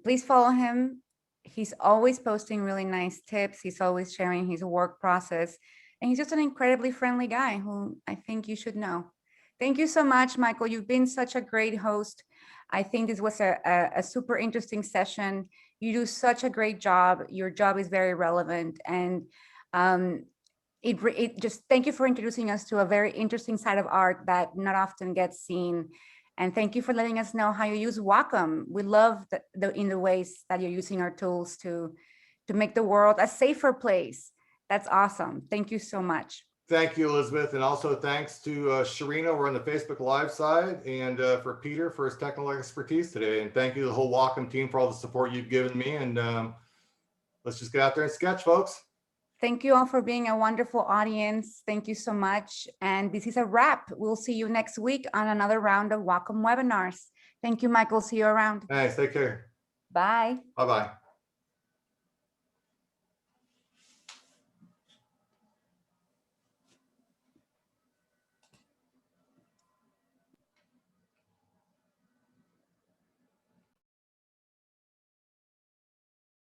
Please follow him. He's always posting really nice tips. He's always sharing his work process. And he's just an incredibly friendly guy who I think you should know. Thank you so much, Michael. You've been such a great host. I think this was a super interesting session. You do such a great job. Your job is very relevant. And it just, thank you for introducing us to a very interesting side of art that not often gets seen. And thank you for letting us know how you use Wacom. We love the ways that you're using our tools to make the world a safer place. That's awesome. Thank you so much. Thank you, Elizabeth. And also thanks to Sharina over on the Facebook Live side, and for Peter for his technical expertise today. And thank you to the whole Wacom team for all the support you've given me. And let's just get out there and sketch, folks. Thank you all for being a wonderful audience. Thank you so much. And this is a wrap. We'll see you next week on another round of Wacom webinars. Thank you, Michael. See you around. Thanks. Take care. Bye. Bye-bye.